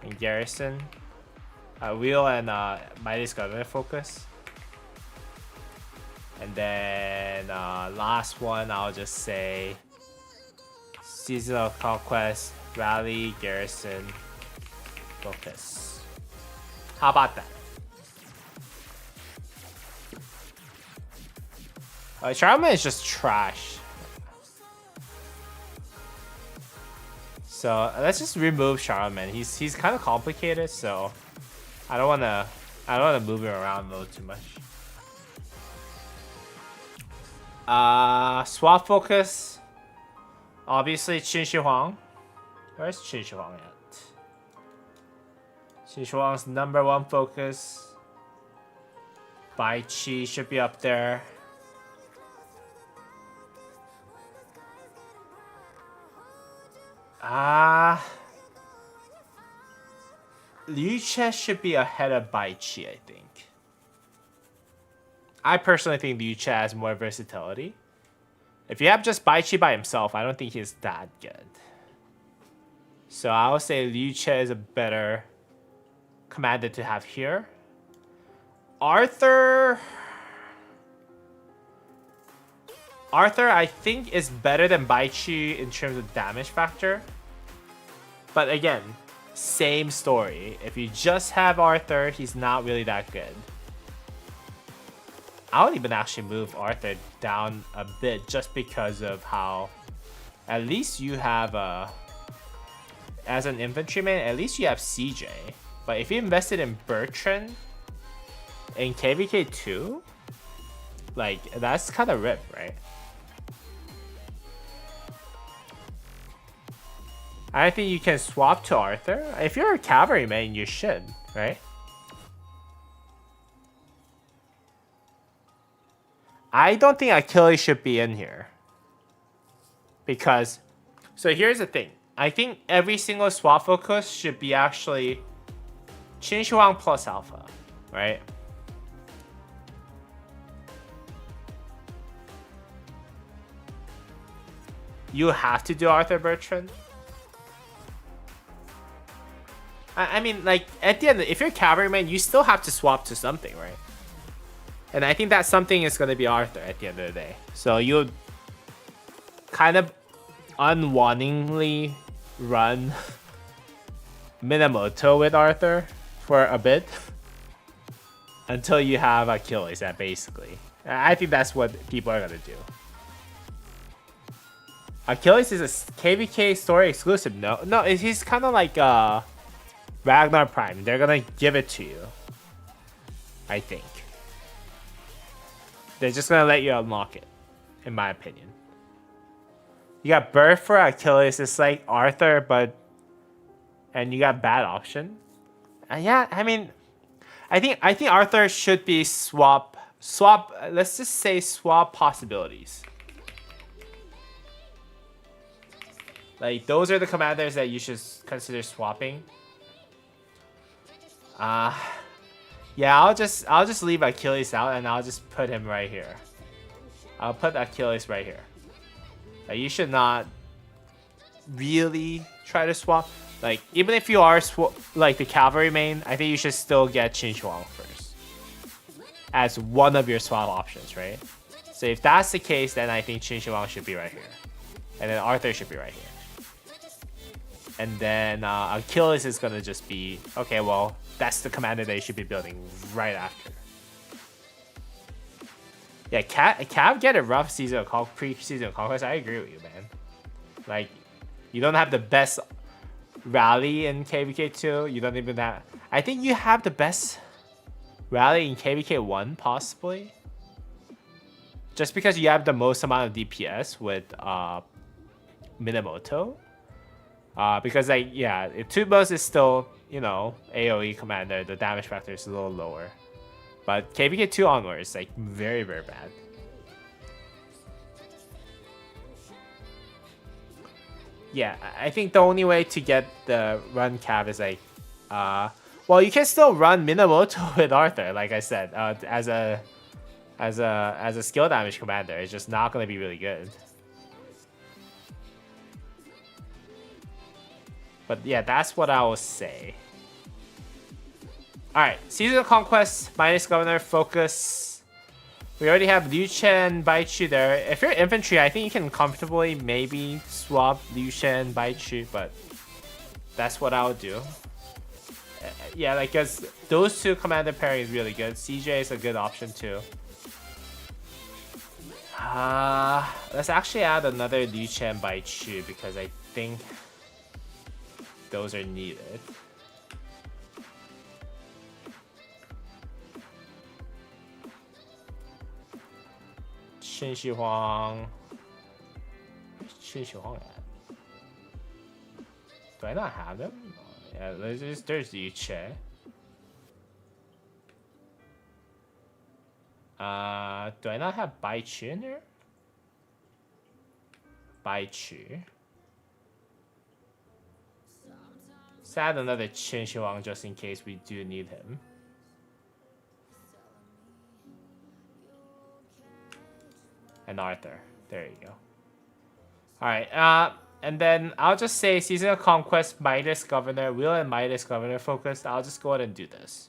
[SPEAKER 1] and Garrison. Wheel and Mighty's gonna focus. And then last one, I'll just say Seasonal Conquest, Rally, Garrison, Focus. How about that? Charlemagne is just trash. So let's just remove Charlemagne. He's kind of complicated, so I don't wanna move him around a little too much. Swap focus. Obviously, Qin Shi Huang. Where's Qin Shi Huang at? Qin Shi Huang's #1 focus. Bai Qi should be up there. Liu Che should be ahead of Bai Qi, I think. I personally think Liu Che has more versatility. If you have just Bai Qi by himself, I don't think he's that good. So I would say Liu Che is a better commander to have here. Arthur, I think, is better than Bai Qi in terms of damage factor. But again, same story. If you just have Arthur, he's not really that good. I would even actually move Arthur down a bit just because of how at least you have as an infantryman, at least you have CJ. But if you invested in Bertrand in KVK 2, like, that's kind of rip, right? I think you can swap to Arthur. If you're a cavalryman, you should, right? I don't think Achilles should be in here. Because, so here's the thing. I think every single swap focus should be actually Qin Shi Huang plus Alpha, right? You have to do Arthur Bertrand. I mean, like, at the end, if you're cavalryman, you still have to swap to something, right? And I think that something is going to be Arthur at the end of the day. So you'll kind of unwittingly run Minamoto with Arthur for a bit until you have Achilles, basically. I think that's what people are going to do. Achilles is a KVK story exclusive. No, he's kind of like Ragnar Prime. They're going to give it to you, I think. They're just going to let you unlock it, in my opinion. You got Birth for Achilles. It's like Arthur, and you got bad option. Yeah, I mean, I think Arthur should be swap. Let's just say swap possibilities. Like, those are the commanders that you should consider swapping. Yeah, I'll just leave Achilles out and I'll just put him right here. I'll put Achilles right here. You should not really try to swap. Like, even if you are like the cavalry main, I think you should still get Qin Shi Huang first as one of your swap options, right? So if that's the case, then I think Qin Shi Huang should be right here, and then Arthur should be right here. And then Achilles is gonna just be, okay, well, that's the commander they should be building right after. Yeah, Cav get a rough pre-season conquest. I agree with you, man. Like, you don't have the best rally in KVK 2. You don't even have... I think you have the best rally in KVK 1, possibly. Just because you have the most amount of DPS with Minamoto. Because, like, yeah, Tubos is still, you know, AoE commander. The damage factor is a little lower. But KVK 2 onwards, like, very, very bad. Yeah, I think the only way to get the run Cav is, like, well, you can still run Minamoto with Arthur, like I said, as a skill damage commander. It's just not going to be really good. But yeah, that's what I will say. Alright, Season of Conquest, minus Governor, Focus. We already have Liu Chen, Baichu there. If you're infantry, I think you can comfortably maybe swap Liu Chen, Baichu, but that's what I would do. Yeah, like, cause those two commander pairing is really good. CJ is a good option too. Let's actually add another Liu Chen Baichu because I think those are needed. Qin Shi Huang. Where's Qin Shi Huang at? Do I not have them? Yeah, there's Liu Chen. Do I not have Baichu in there? Baichu. Let's add another Qin Shi Huang just in case we do need him. And Arthur. There you go. Alright, and then I'll just say Season of Conquest, Midas Governor, Wheel and Midas Governor focused. I'll just go ahead and do this.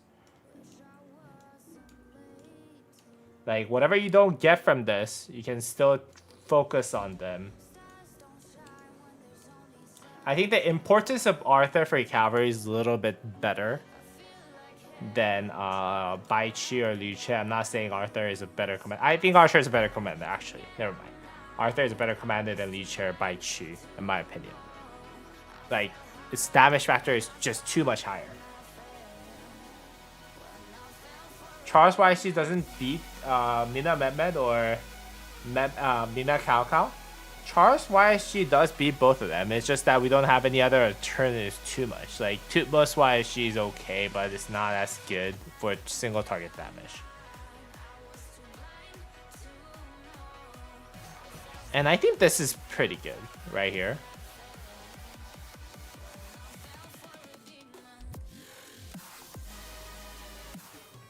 [SPEAKER 1] Like, whatever you don't get from this, you can still focus on them. I think the importance of Arthur for cavalry is a little bit better than Baichu or Liu Chen. I'm not saying Arthur is a better commander. I think Arthur is a better commander, actually. Never mind. Arthur is a better commander than Liu Chen or Baichu, in my opinion. Like, its damage factor is just too much higher. Charles YC doesn't beat Mina Mehmed or Mina Cao Cao. Charles YSG does beat both of them. It's just that we don't have any other alternatives too much. Like, Tutmos YSG is okay, but it's not as good for single target damage. And I think this is pretty good right here.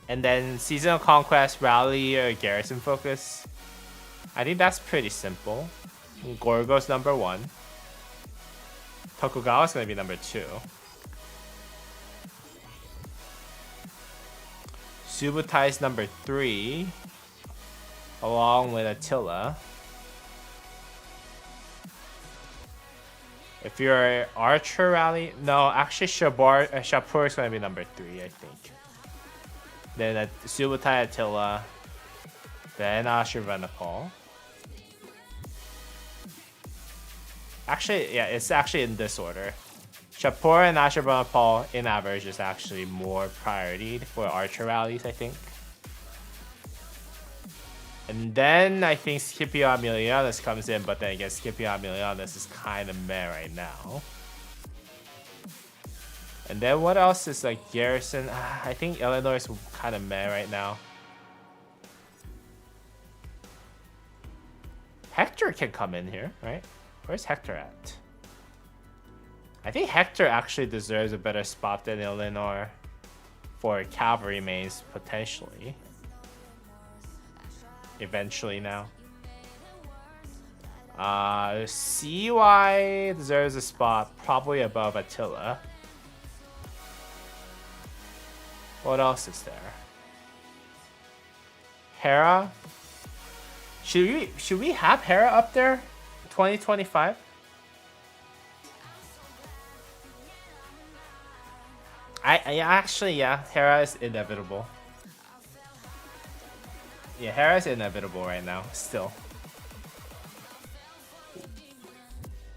[SPEAKER 1] And then Season of Conquest, Rally, or Garrison Focus. I think that's pretty simple. Gorgo's number 1. Tokugawa's gonna be number 2. Subutai's number 3. Along with Attila. If you're Archer Rally, no, actually Shapur is gonna be number 3, I think. Then Subutai Attila. Then Ashurbanipal. Actually, yeah, it's actually in this order. Shapur and Ashurbanipal in average is actually more priority for Archer rallies, I think. And then I think Scipio Aemilianus comes in, but then again, Scipio Aemilianus is kind of meh right now. And then what else is like Garrison? I think Illinois is kind of meh right now. Hector can come in here, right? Where's Hector at? I think Hector actually deserves a better spot than Illinois for cavalry mains, potentially. Eventually now. CY deserves a spot probably above Attila. What else is there? Hera. Should we have Hera up there? 2025? Yeah, Hera is inevitable. Yeah, Hera is inevitable right now, still.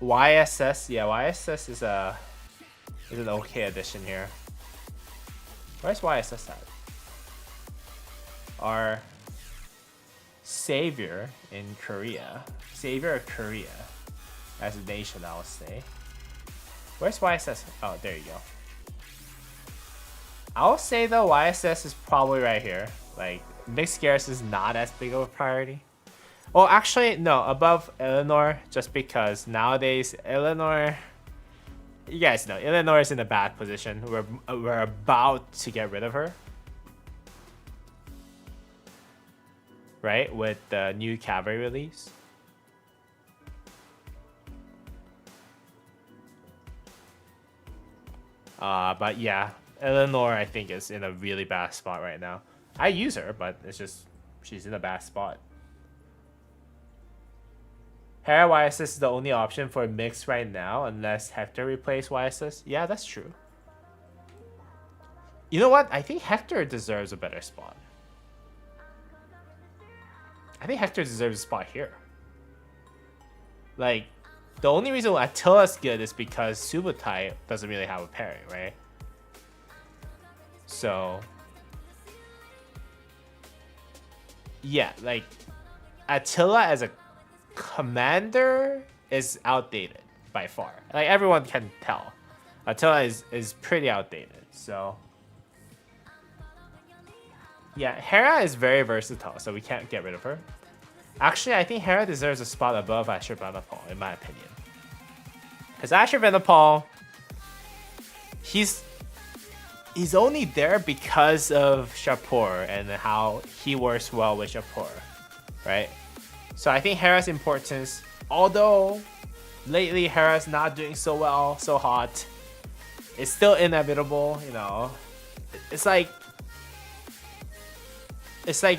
[SPEAKER 1] YSS, yeah, YSS is an okay addition here. Where's YSS at? Our savior in Korea. Savior of Korea. As a nation, I would say. Where's YSS? Oh, there you go. I'll say though, YSS is probably right here. Like, mixed garrison is not as big of a priority. Well, actually, no, above Eleanor, just because nowadays, Eleanor... You guys know, Eleanor is in a bad position. We're about to get rid of her. Right? With the new cavalry release. But yeah, Eleanor, I think, is in a really bad spot right now. I use her, but it's just she's in a bad spot. Hera YSS is the only option for mix right now, unless Hector replace YSS. Yeah, that's true. You know what? I think Hector deserves a better spot. I think Hector deserves a spot here. Like, the only reason why Attila's good is because Subutai doesn't really have a pairing, right? So, yeah, like, Attila as a commander is outdated by far. Like, everyone can tell. Attila is pretty outdated, so... Yeah, Hera is very versatile, so we can't get rid of her. Actually, I think Hera deserves a spot above Asher Vanapal, in my opinion. Because Asher Vanapal, he's only there because of Shapur and how he works well with Shapur, right? So I think Hera's importance, although lately Hera's not doing so well, so hot, it's still inevitable, you know. It's like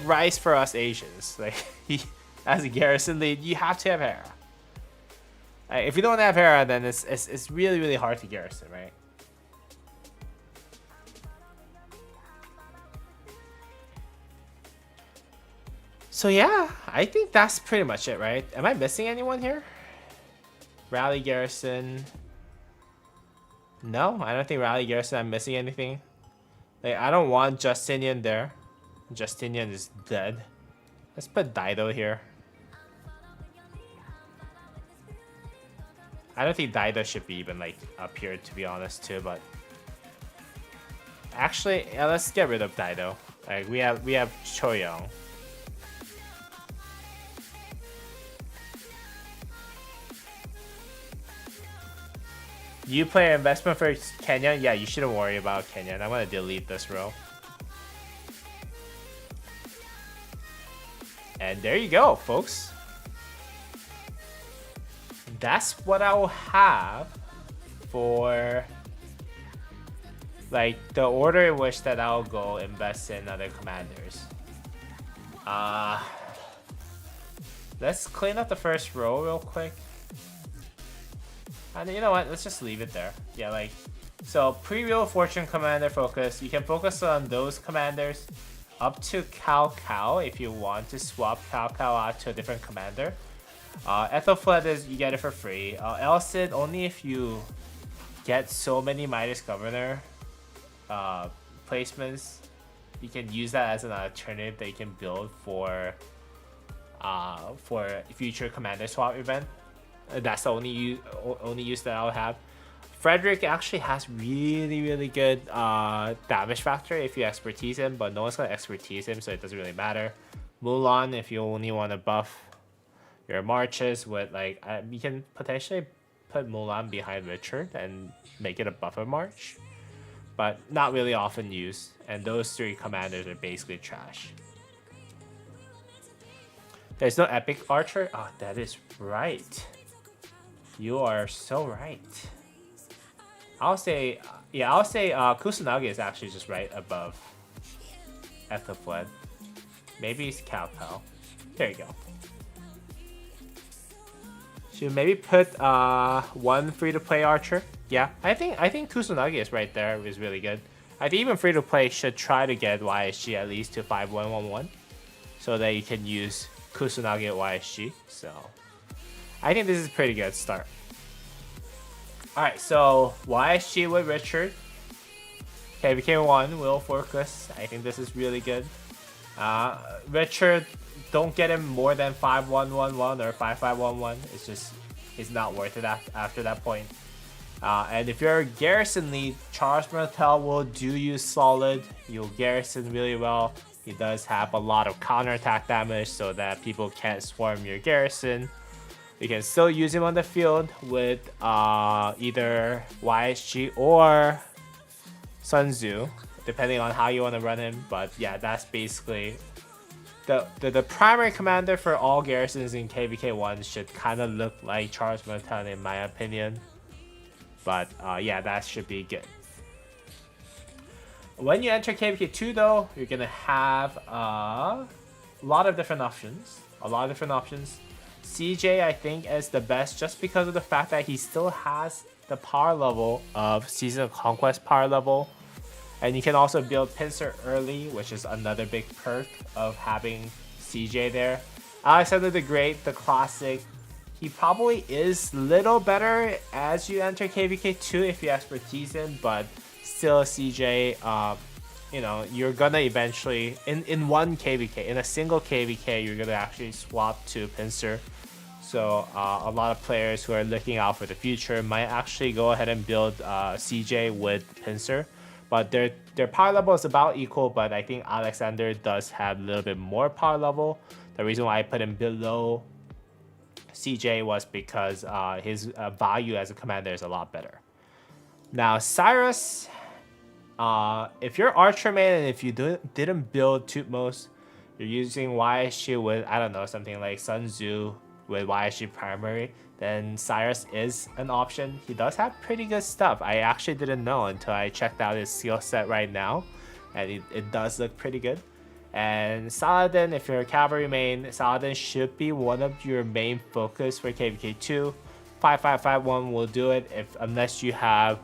[SPEAKER 1] rice for us Asians. Like, as a garrison lead, you have to have Hera. If you don't have Hera, then it's really, really hard to garrison, right? So yeah, I think that's pretty much it, right? Am I missing anyone here? Rally garrison. No, I don't think Rally garrison I'm missing anything. Like, I don't want Justinian there. Justinian is dead. Let's put Dido here. I don't think Dido should be even like up here, to be honest, too. But actually, yeah, let's get rid of Dido. Like, we have Choyong. You play investment for Kenya? Yeah, you shouldn't worry about Kenya. I'm gonna delete this row. And there you go, folks. That's what I will have for like the order in which that I'll go invest in other commanders. Let's clean up the first row real quick. And you know what? Let's just leave it there. Yeah, like, so pre-Wheel of Fortune commander focus. You can focus on those commanders up to Cao if you want to swap Cao out to a different commander. Ethelfled is, you get it for free. Elcid, only if you get so many Midas Governor placements, you can use that as an alternative that you can build for future commander swap event. That's the only use that I'll have. Frederick actually has really, really good damage factor if you expertise him, but no one's gonna expertise him, so it doesn't really matter. Mulan, if you only want to buff your marches with, like, you can potentially put Mulan behind Richard and make it a buffer march, but not really often used. And those three commanders are basically trash. There's no epic archer. Oh, that is right. You are so right. I'll say Kusanagi is actually just right above Ethelfled. Maybe it's Cao. There you go. Should maybe put one free-to-play archer. Yeah, I think Kusanagi is right there. Is really good. I think even free-to-play should try to get YSG at least to 5111, so that you can use Kusanagi at YSG. So I think this is a pretty good start. Alright, so YSG with Richard. KVK1 will focus. I think this is really good. Richard, don't get him more than 5111 or 5511. It's not worth it after that point. And if you're a garrison lead, Charles Martel will do you solid. You'll garrison really well. He does have a lot of counterattack damage so that people can't swarm your garrison. You can still use him on the field with either YSG or Sun Tzu, depending on how you want to run him. But yeah, that's basically the primary commander for all garrisons in KVK1 should kind of look like Charles Martel in my opinion. But yeah, that should be good. When you enter KVK2 though, you're gonna have a lot of different options. CJ, I think, is the best just because of the fact that he still has the power level of Season of Conquest power level. And you can also build Pincer early, which is another big perk of having CJ there. Alexander the Great, the classic, he probably is little better as you enter KVK2 if you expertise him, but still CJ, you know, you're gonna eventually, in one KVK, in a single KVK, you're gonna actually swap to Pincer. So a lot of players who are looking out for the future might actually go ahead and build CJ with Pincer. But their power level is about equal, but I think Alexander does have a little bit more power level. The reason why I put him below CJ was because his value as a commander is a lot better. Now Cyrus, if you're Archer main and if you didn't build Tutmos, you're using YSG with, I don't know, something like Sun Tzu with YSG primary, then Cyrus is an option. He does have pretty good stuff. I actually didn't know until I checked out his skill set right now, and it does look pretty good. And Saladin, if you're a cavalry main, Saladin should be one of your main focus for KVK2. 5551 will do it unless you have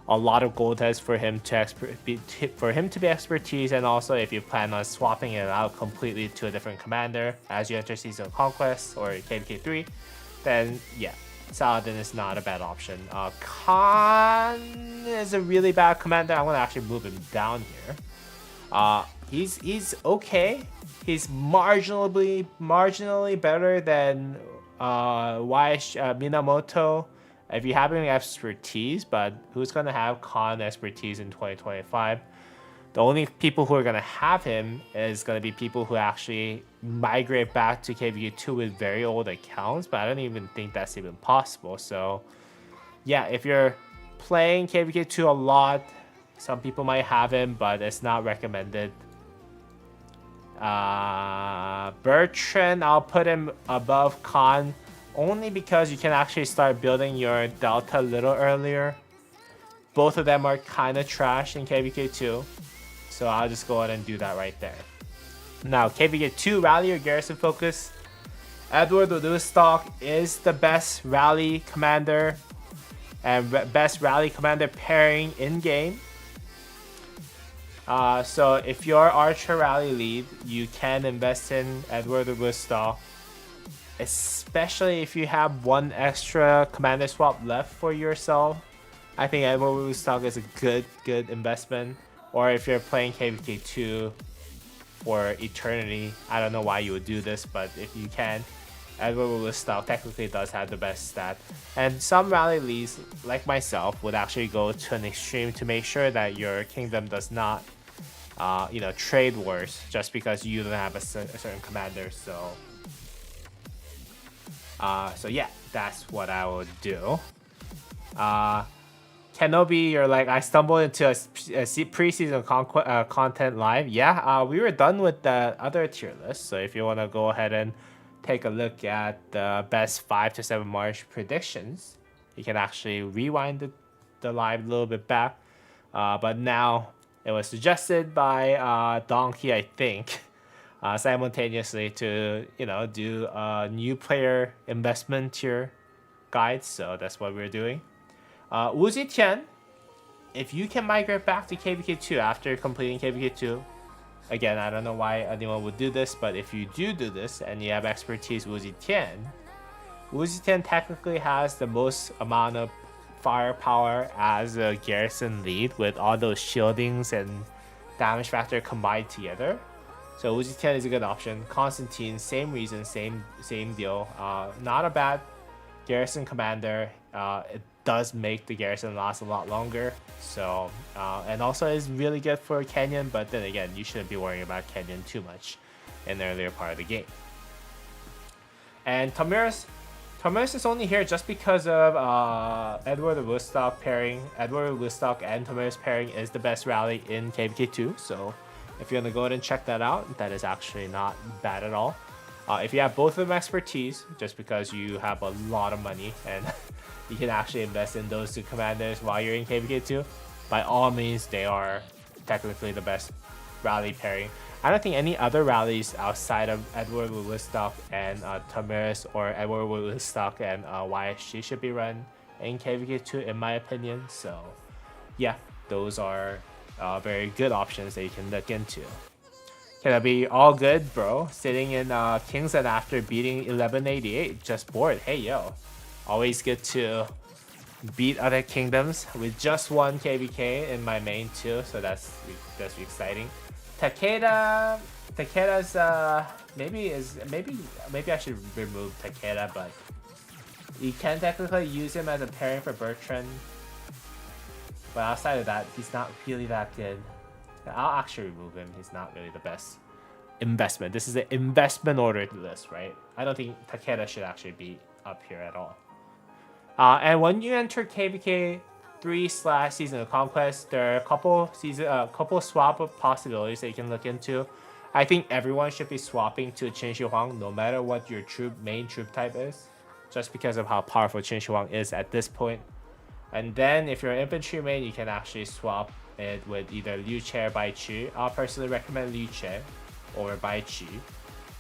[SPEAKER 1] a lot of gold heads for him to be expertise, and also if you plan on swapping it out completely to a different commander as you enter Season of Conquest or KVK3, then yeah, Saladin is not a bad option. Khan is a really bad commander. I'm gonna actually move him down here. He's okay. He's marginally better than Minamoto if you have any expertise, but who's gonna have Khan expertise in 2025? The only people who are gonna have him is gonna be people who actually migrate back to KVK2 with very old accounts, but I don't even think that's even possible. So yeah, if you're playing KVK2 a lot, some people might have him, but it's not recommended. Bertrand, I'll put him above Khan only because you can actually start building your Delta a little earlier. Both of them are kind of trash in KVK2, so I'll just go ahead and do that right there. Now, KVK2 rally or garrison focus. Edward Woodstock is the best rally commander and best rally commander pairing in game. So if you're Archer rally lead, you can invest in Edward Woodstock, especially if you have one extra commander swap left for yourself. I think Edward Woodstock is a good investment. Or if you're playing KVK2 for Eternity, I don't know why you would do this, but if you can, Edward Woodstock technically does have the best stat. And some rally leads, like myself, would actually go to an extreme to make sure that your kingdom does not, trade wars just because you don't have a certain commander. So yeah, that's what I would do. Kenobi, you're like, I stumbled into a preseason content live. Yeah, we were done with the other tier list. So if you want to go ahead and take a look at the best 5 to 7 March predictions, you can actually rewind the live a little bit back. But now it was suggested by Donkey, I think, simultaneously to do a new player investment tier guide. So that's what we're doing. Wuzi Tian, if you can migrate back to KVK2 after completing KVK2, again, I don't know why anyone would do this, but if you do this and you have expertise Wuzi Tian technically has the most amount of firepower as a garrison lead with all those shieldings and damage factor combined together. So Wuzi Tian is a good option. Constantine, same reason, same deal. Not a bad garrison commander. It does make the garrison last a lot longer. So and also is really good for Kenyon, but then again, you shouldn't be worrying about Kenyon too much in the earlier part of the game. And Tamiris is only here just because of Edward Woodstock pairing. Edward Woodstock and Tamiris pairing is the best rally in KVK2. So if you want to go ahead and check that out, that is actually not bad at all. If you have both of them expertise, just because you have a lot of money and you can actually invest in those two commanders while you're in KVK2, by all means, they are technically the best rally pairing. I don't think any other rallies outside of Edward Woodstock and Tamiris, or Edward Woodstock and YSG should be run in KVK2 in my opinion. So yeah, those are very good options that you can look into. Can I be all good, bro? Sitting in Kingsland after beating 1188, just bored. Hey yo, always good to beat other kingdoms with just one KVK in my main too, so that's exciting. Takeda's maybe I should remove Takeda, but you can technically use him as a pairing for Bertrand. But outside of that, he's not really that good. I'll actually remove him. He's not really the best investment. This is an investment ordered list, right? I don't think Takeda should actually be up here at all. And when you enter KVK 3/Season of Conquest, there are a couple swap possibilities that you can look into. I think everyone should be swapping to Qin Shi Huang, no matter what your main troop type is, just because of how powerful Qin Shi Huang is at this point. And then if you're an infantry main, you can actually swap it with either Liu Che or Bai Chi. I'll personally recommend Liu Che over Bai Chi.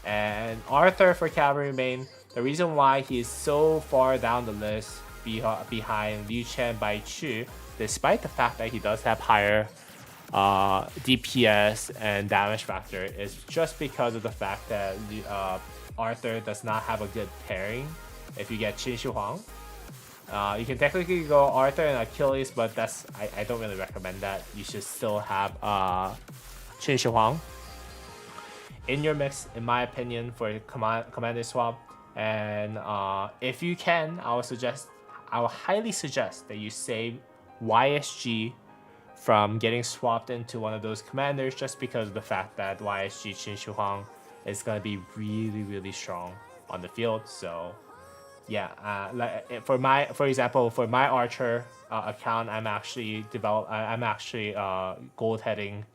[SPEAKER 1] And Arthur for cavalry main, the reason why he's so far down the list behind Liu Che and Bai Chi, despite the fact that he does have higher DPS and damage factor, is just because of the fact that Arthur does not have a good pairing if you get Qin Shi Huang. You can technically go Arthur and Achilles, but I don't really recommend that. You should still have Qin Shi Huang in your mix, in my opinion, for commander swap. And if you can, I will highly suggest that you save YSG from getting swapped into one of those commanders, just because of the fact that YSG Qin Shi Huang is going to be really, really strong on the field. So yeah, for example, for my Archer account, I'm actually gold heading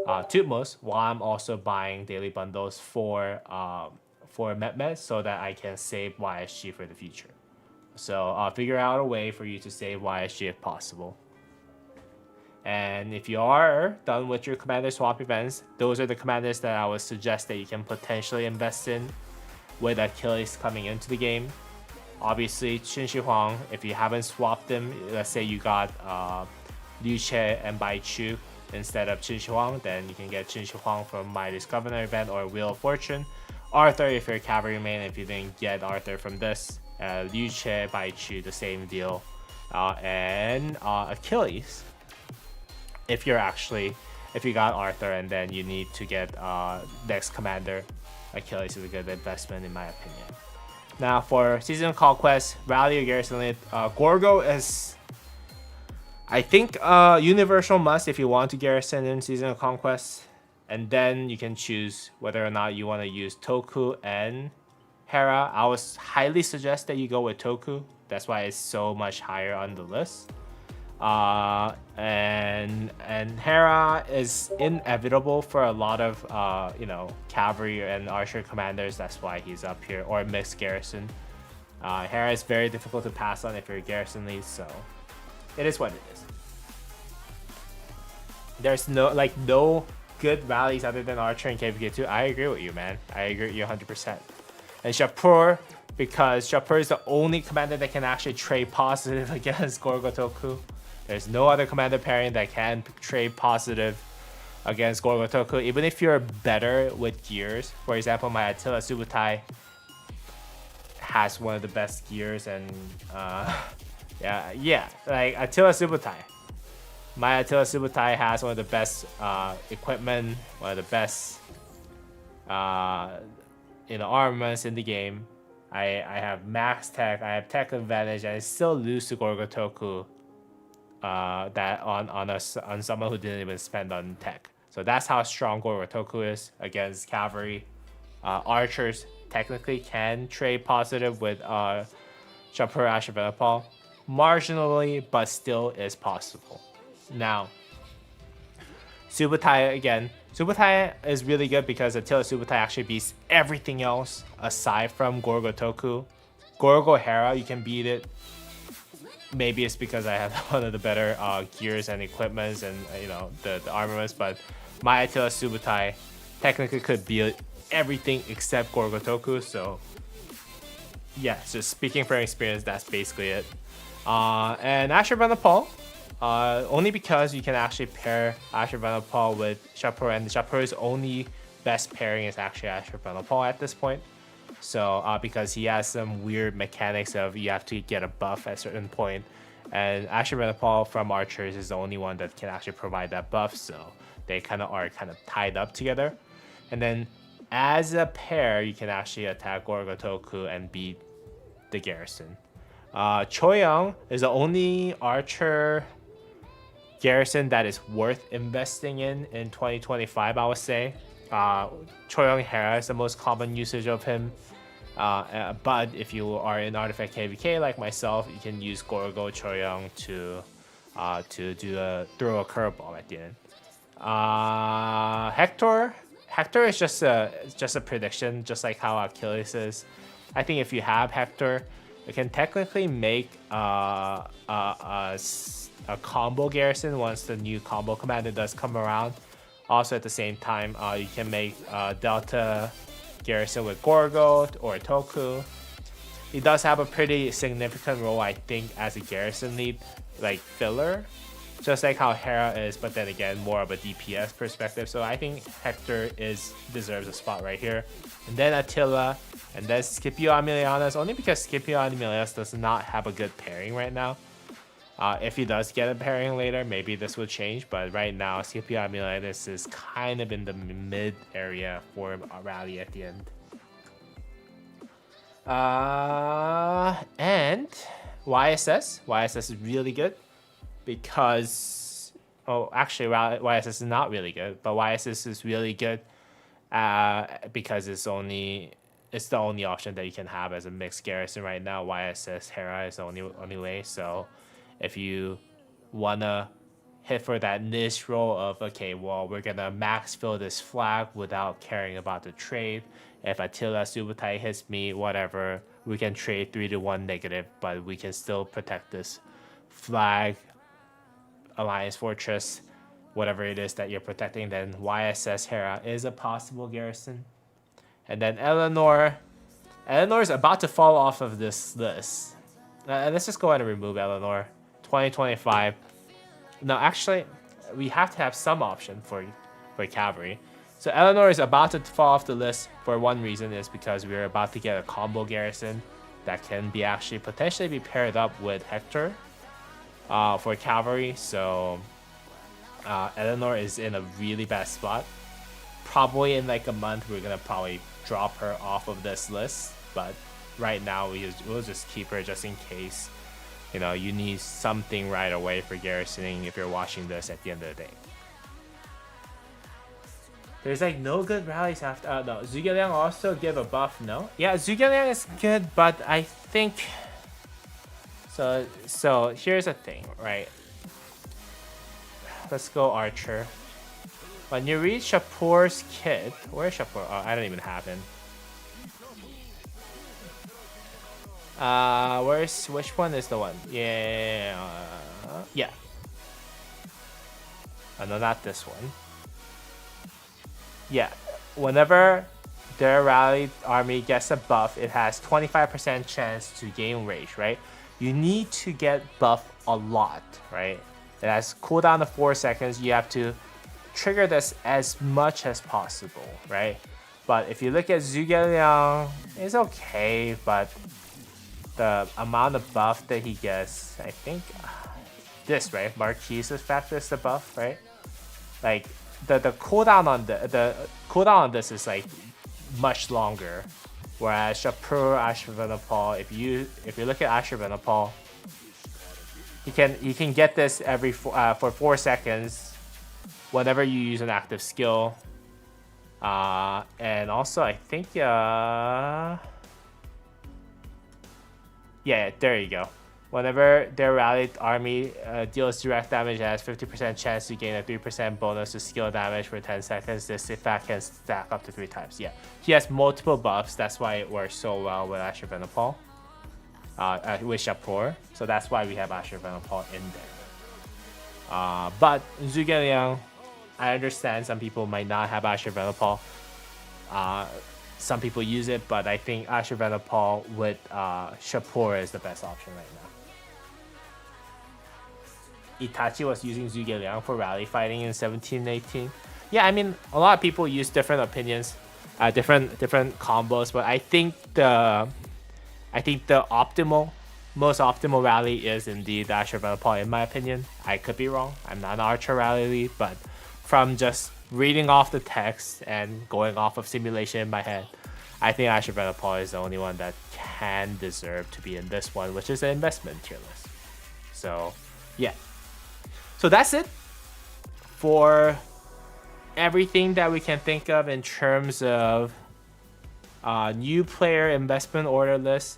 [SPEAKER 1] Tutmos, while I'm also buying daily bundles for Metmet, so that I can save YSG for the future. So I'll figure out a way for you to save YSG if possible. And if you are done with your commander swap events, those are the commanders that I would suggest that you can potentially invest in with Achilles coming into the game. Obviously, Qin Shi Huang, if you haven't swapped them, let's say you got Liu Che and Bai Chu instead of Qin Shi Huang, then you can get Qin Shi Huang from Mightiest Governor event or Wheel of Fortune. Arthur, if you're a cavalry main, if you didn't get Arthur from this, Liu Che, Bai Chu, the same deal. And Achilles, if you got Arthur and then you need to get next commander, Achilles is a good investment in my opinion. Now for Season of Conquest, Rally or Garrison, Gorgo is, I think, universal must if you want to garrison in Season of Conquest. And then you can choose whether or not you want to use Toku and Hera. I would highly suggest that you go with Toku. That's why it's so much higher on the list. And Hera is inevitable for a lot of cavalry and archer commanders. That's why he's up here, or mixed garrison. Hera is very difficult to pass on if you're a garrison lead, so it is what it is. There's no good rallies other than Archer and KVK2. I agree with you, man. I agree with you 100%. And Shapur, because Shapur is the only commander that can actually trade positive against Gorgotoku. There's no other commander pairing that can trade positive against Gorgotoku, even if you're better with gears. For example, my Attila Subutai has one of the best gears, and like Attila Subutai. My Attila Subutai has one of the best equipment, one of the best armaments in the game. I have max tech, I have tech advantage, and I still lose to Gorgotoku that on someone who didn't even spend on tech. So that's how strong Gorgotoku is against cavalry. Archers technically can trade positive with Shapur Ashurbanipal, marginally, but still is possible. Now, Subutai again. Subutai is really good because Attila Subutai actually beats everything else aside from Gorgotoku. Gorgo Hera, you can beat it maybe it's because I have one of the better gears and equipments and the armaments, but my Achilles Subutai technically could beat everything except Gorgotoku. So yeah, just speaking from experience, that's basically it. And Asher Paul, only because you can actually pair Asher Paul with Shapur, and Shapur's only best pairing is actually Asher Paul at this point. So because he has some weird mechanics of you have to get a buff at a certain point, and Asher Paul from Archers is the only one that can actually provide that buff, so they are tied up together. And then as a pair, you can actually attack Gorgotoku and beat the garrison. Choyoung is the only archer garrison that is worth investing in 2025, I would say. Choyoung Hera is the most common usage of him. But if you are in Artifact KVK like myself, you can use Gorgo Choyoung to throw a curveball at the end. Hector is just a prediction, just like how Achilles is. I think if you have Hector, you can technically make a combo garrison once the new combo commander does come around. Also at the same time, you can make Delta garrison with Gorgo or Toku. He does have a pretty significant role, I think, as a garrison lead, like filler, just like how Hera is, but then again, more of a DPS perspective. So I think Hector deserves a spot right here. And then Attila, and then Scipio Emilianus, only because Scipio Emilianus does not have a good pairing right now. If he does get a pairing later, maybe this will change, but right now, Scipio Emilianus is kind of in the mid area for a rally at the end. And YSS is really good because, actually YSS is not really good, but YSS is really good because it's the only option that you can have as a mixed garrison right now. YSS Hera is the only way. So if you wanna hit for that niche role of, okay, well, we're gonna max fill this flag without caring about the trade. If Attila Subutai hits me, whatever, we can trade 3-1 negative, but we can still protect this flag, Alliance Fortress, whatever it is that you're protecting. Then YSS Hera is a possible garrison. And then Eleanor is about to fall off of this list. Let's just go ahead and remove Eleanor. 2025. No, actually, we have to have some option for cavalry. So Eleanor is about to fall off the list for one reason, is because we're about to get a combo garrison that can be actually potentially be paired up with Hector for cavalry. So Eleanor is in a really bad spot. Probably in like a month, we're gonna probably drop her off of this list, but right now we'll just keep her just in case. You need something right away for garrisoning if you're watching this at the end of the day. There's like no good rallies after. No, Zhuge Liang also give a buff. No, yeah, Zhuge Liang is good, but I think so. Here's the thing, right? Let's go Archer. When you read Shapur's kit, where's Shapur? Oh, I don't even have him. Which one is the one? Yeah. Oh, no, not this one. Yeah. Whenever their rallied army gets a buff, it has 25% chance to gain rage, right? You need to get buff a lot, right? It has cooldown of 4 seconds. You have to trigger this as much as possible, right? But if you look at Zhuge Liang, it's okay, but the amount of buff that he gets, I think this, right? Marquise's factor is the buff, right? Like the cooldown on the cooldown on this is like much longer, whereas Shapur, Ashurbanipal, if you look at Ashurbanipal, he can get this every for 4 seconds whenever you use an active skill, and also I think yeah, there you go. Whenever their rallied army deals direct damage, it has 50% chance to gain a 3% bonus to skill damage for 10 seconds. This effect can stack up to 3 times. Yeah, he has multiple buffs. That's why it works so well with Ashurbanipal. with Shapur. So that's why we have Asher Vanderpool in there. But Zhuge Liang, I understand some people might not have Asher Vanderpool. Some people use it, but I think Asher Vanderpool with Shapur is the best option right now. Itachi was using Zhuge Liang for rally fighting in 17-18. Yeah, I mean, a lot of people use different opinions, different combos, but I think the most optimal rally is indeed the Asher Vanderpool, in my opinion. I could be wrong. I'm not an Archer rally lead, but from just reading off the text and going off of simulation in my head, I think Asher Vanderpool is the only one that can deserve to be in this one, which is an investment tier list. So, yeah. So that's it for everything that we can think of in terms of new player investment order list.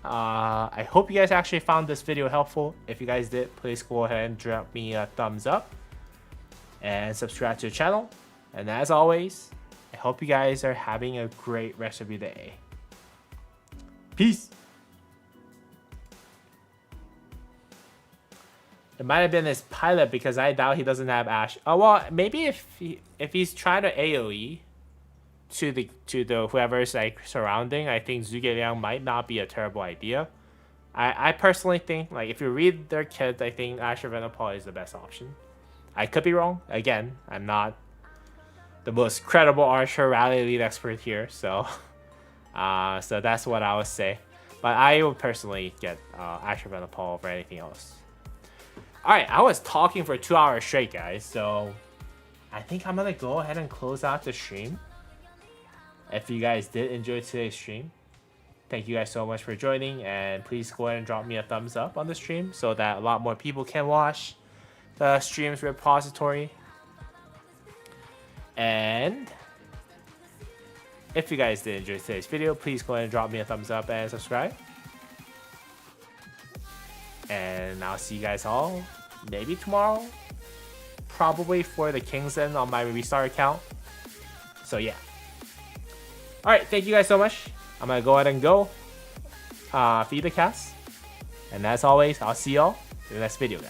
[SPEAKER 1] I hope you guys actually found this video helpful. If you guys did, please go ahead and drop me a thumbs up and subscribe to the channel. And as always, I hope you guys are having a great rest of your day. Peace. It might have been his pilot because I doubt he doesn't have Ash. Oh well, maybe if he's trying to AOE to the whoever's like surrounding, I think Zhuge Liang might not be a terrible idea. I personally think, like, if you read their kit, I think Asher Vanderpool is the best option. I could be wrong. Again, I'm not the most credible Archer rally lead expert here, so so that's what I would say. But I would personally get Asher Vanderpool over anything else. Alright, I was talking for 2 hours straight, guys, so I think I'm gonna go ahead and close out the stream. If you guys did enjoy today's stream, thank you guys so much for joining, and please go ahead and drop me a thumbs up on the stream so that a lot more people can watch the stream's repository. And if you guys did enjoy today's video, please go ahead and drop me a thumbs up and subscribe. And I'll see you guys all maybe tomorrow, probably for the King's End on my restart account. So yeah. Alright, thank you guys so much. I'm gonna go ahead and go feed the cast. And as always, I'll see y'all in the next video, guys.